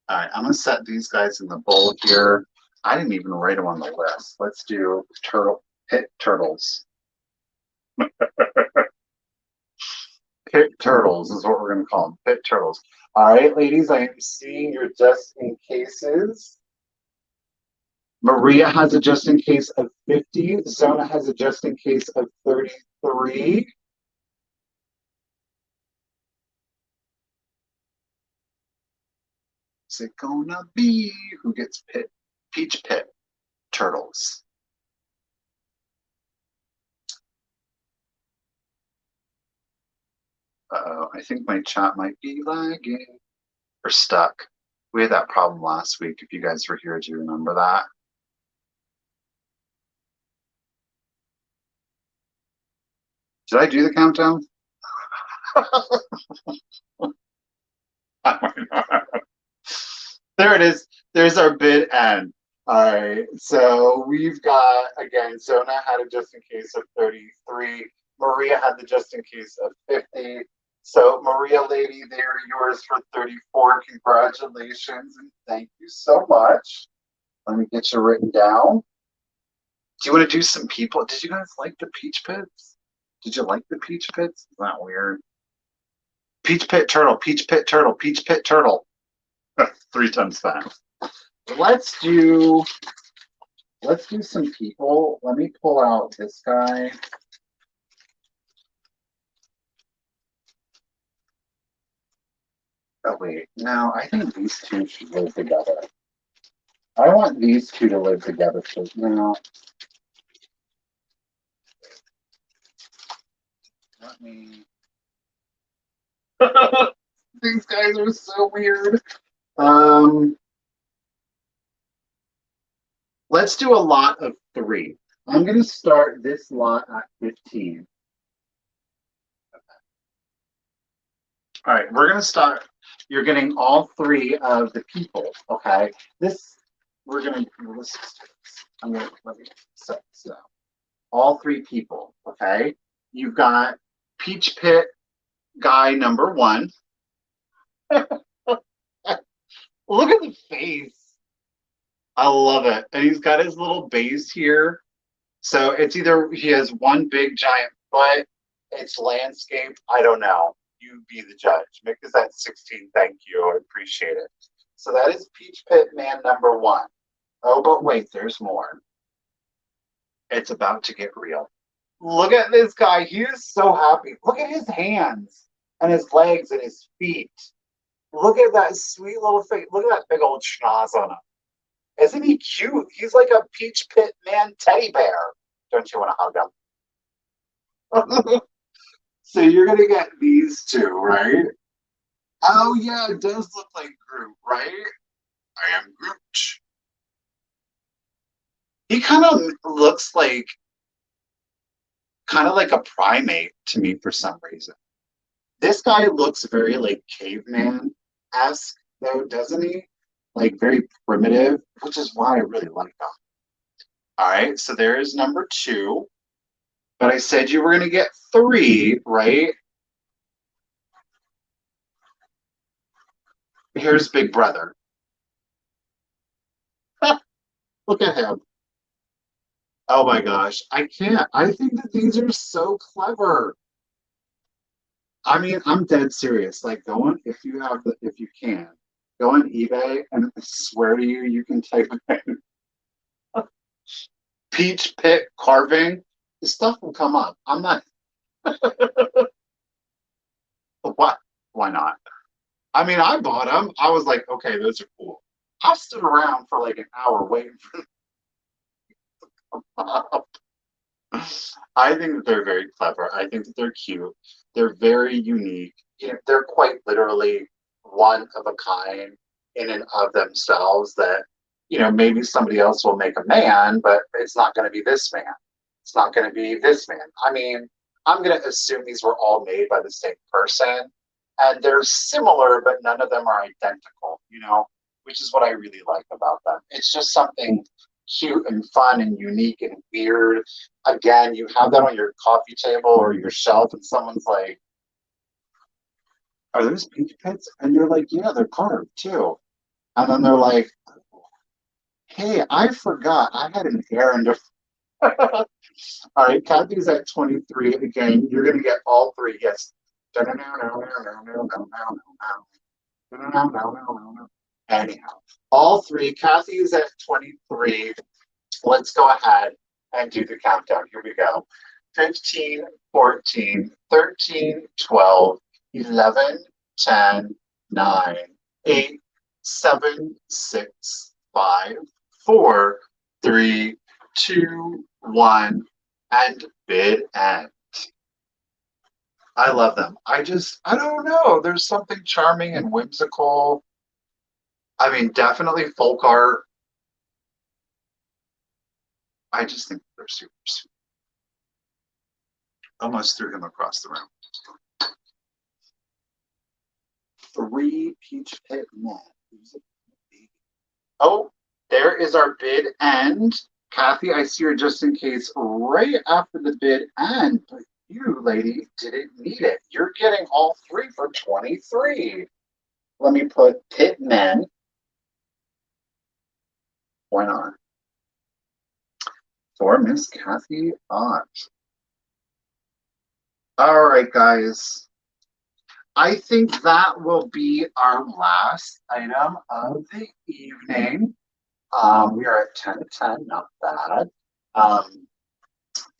Speaker 1: All right, I'm going to set these guys in the bowl here. I didn't even write them on the list. Let's do pit turtles. Pit turtles is what we're going to call them. Pit turtles. All right, ladies, I am seeing your just in cases. Maria has a just in case of 50. Zona has a just in case of 33. Is it gonna be who gets peach pit turtles? Uh-oh, I think my chat might be lagging or stuck. We had that problem last week. If you guys were here, do you remember that? Did I do the countdown? There it is. There's our bid end. All right, so we've got, again, Zona had a just in case of 33. Maria had the just in case of 50. So, Maria, lady, they're yours for 34. Congratulations and thank you so much. Let me get you written down. Do you want to do some people? Did you guys like the peach pits? Did you like the peach pits? Isn't that weird? Peach pit turtle, peach pit turtle, peach pit turtle. 3 times fast. Let's do some people. Let me pull out this guy. Oh wait, no, I think these two should live together. I want these two to live together. So now, let me. These guys are so weird. Um, let's do a lot of 3. I'm going to start this lot at 15. All right, we're going to start. You're getting all 3 of the people, okay? We're going to, let me set this down. All 3 people, okay? You've got Peach Pit guy number 1. Look at the face. I love it. And he's got his little base here. So it's either he has one big giant foot, it's landscape. I don't know. You be the judge. Make this at 16. Thank you. I appreciate it. So that is Peach Pit man number 1. Oh, but wait, there's more. It's about to get real. Look at this guy. He is so happy. Look at his hands and his legs and his feet. Look at that sweet little face. Look at that big old schnoz on him. Isn't he cute? He's like a Peach Pit man teddy bear. Don't you want to hug him? So you're going to get these 2, right? Oh, yeah, it does look like Groot, right? I am Groot. He looks kind of like a primate to me for some reason. This guy looks very like caveman-esque, though, doesn't he? Like very primitive, which is why I really like him. All right, so there's number 2. But I said you were going to get 3, right? Here's Big Brother. Look at him. Oh my gosh, I can't. I think that these are so clever. I mean, I'm dead serious. Like, if you can, go on eBay, and I swear to you, you can type in peach pit carving. The stuff will come up. I'm not. What? Why not? I mean, I bought them. I was like, okay, those are cool. I stood around for like an hour waiting for them. I think that they're very clever. I think that they're cute. They're very unique. They're quite literally one of a kind in and of themselves that, maybe somebody else will make a man, but it's not going to be this man. It's not going to be this man. I mean, I'm going to assume these were all made by the same person and they're similar, but none of them are identical, which is what I really like about them. It's just something cute and fun and unique and weird. Again, you have that on your coffee table or your shelf, and someone's like, "Are those peach pits?" And you're like, "Yeah, they're carved too." And then they're like, "Hey, I forgot. I had an errand to." All right, Kathy's at 23. Again, you're going to get all 3. Yes. Anyhow, all 3. Kathy is at 23. Let's go ahead and do the countdown. Here we go. 15, 14, 13, 12, 11, 10, 9, 8, 7, 6, 5, 4, 3, 2, 1, and bid end. I love them. I don't know. There's something charming and whimsical. I mean, definitely folk art. I just think they're super sweet. Almost threw him across the room. 3 peach pit men. Oh, there is our bid end. Kathy, I see her just in case right after the bid end, but you, lady, didn't need it. You're getting all three for 23. Let me put pit men. Why not? For Miss Kathy Ott. All right, guys. I think that will be our last item of the evening. We are at 10 to 10, not bad.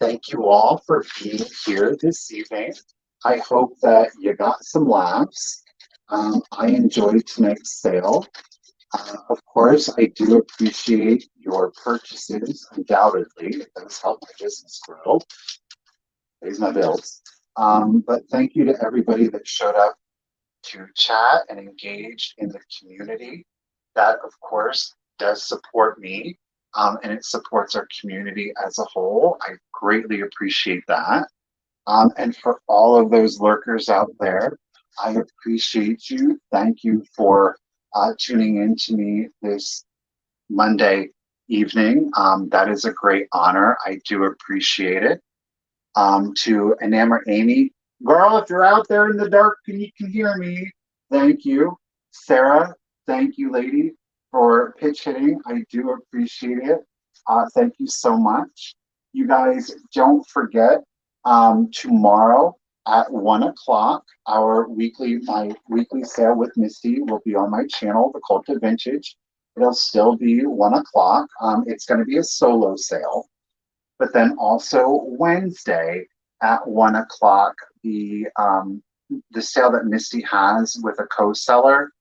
Speaker 1: Thank you all for being here this evening. I hope that you got some laughs. I enjoyed tonight's sale. Of course, I do appreciate your purchases, undoubtedly. It does help my business grow, pays my bills. But thank you to everybody that showed up to chat and engage in the community. That, of course, does support me, and it supports our community as a whole. I greatly appreciate that. And for all of those lurkers out there, I appreciate you. Thank you for tuning in to me this Monday evening. That is a great honor. I do appreciate it. To Enamor Amy, girl, if you're out there in the dark and you can hear me, thank you. Sarah, thank you, lady, for pitch hitting. I do appreciate it. Thank you so much. You guys, don't forget, tomorrow at 1 o'clock, my weekly sale with Misty will be on my channel, The.Cult.Of.Vintage. It'll still be 1 o'clock. It's going to be a solo sale. But then also Wednesday at 1 o'clock, the sale that Misty has with a co-seller,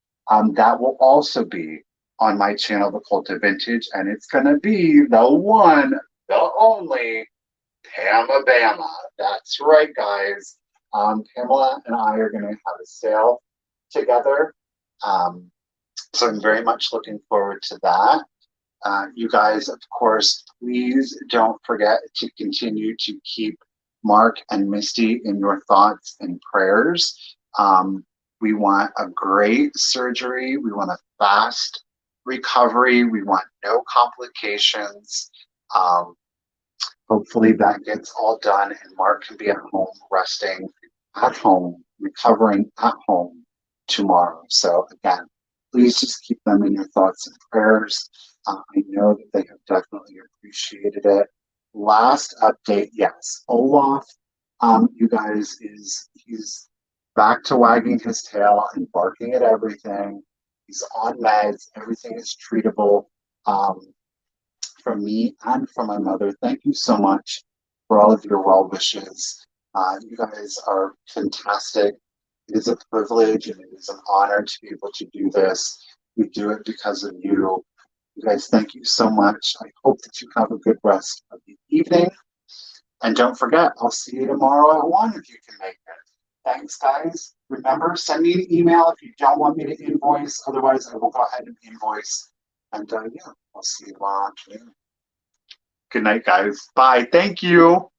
Speaker 1: that will also be on my channel, The.Cult.Of.Vintage, and it's going to be the one, the only Pama Bama. That's right, guys. Pamela and I are going to have a sale together. So I'm very much looking forward to that. You guys, of course, please don't forget to continue to keep Mark and Misty in your thoughts and prayers. We want a great surgery. We want a fast recovery. We want no complications. Hopefully that gets all done and Mark can be at home, resting at home, recovering at home tomorrow. So again, please just keep them in your thoughts and prayers. I know that they have definitely appreciated it. Last update, yes, Olaf, you guys, he's back to wagging his tail and barking at everything. He's on meds. Everything is treatable. From me and from my mother, thank you so much for all of your well wishes. You guys are fantastic. It is a privilege and it is an honor to be able to do this. We do it because of you. You guys, thank you so much. I hope that you have a good rest of the evening. And don't forget, I'll see you tomorrow at 1 if you can make it. Thanks, guys. Remember, send me an email if you don't want me to invoice. Otherwise, I will go ahead and invoice. And yeah, I'll see you tomorrow afternoon. Good night, guys. Bye. Thank you.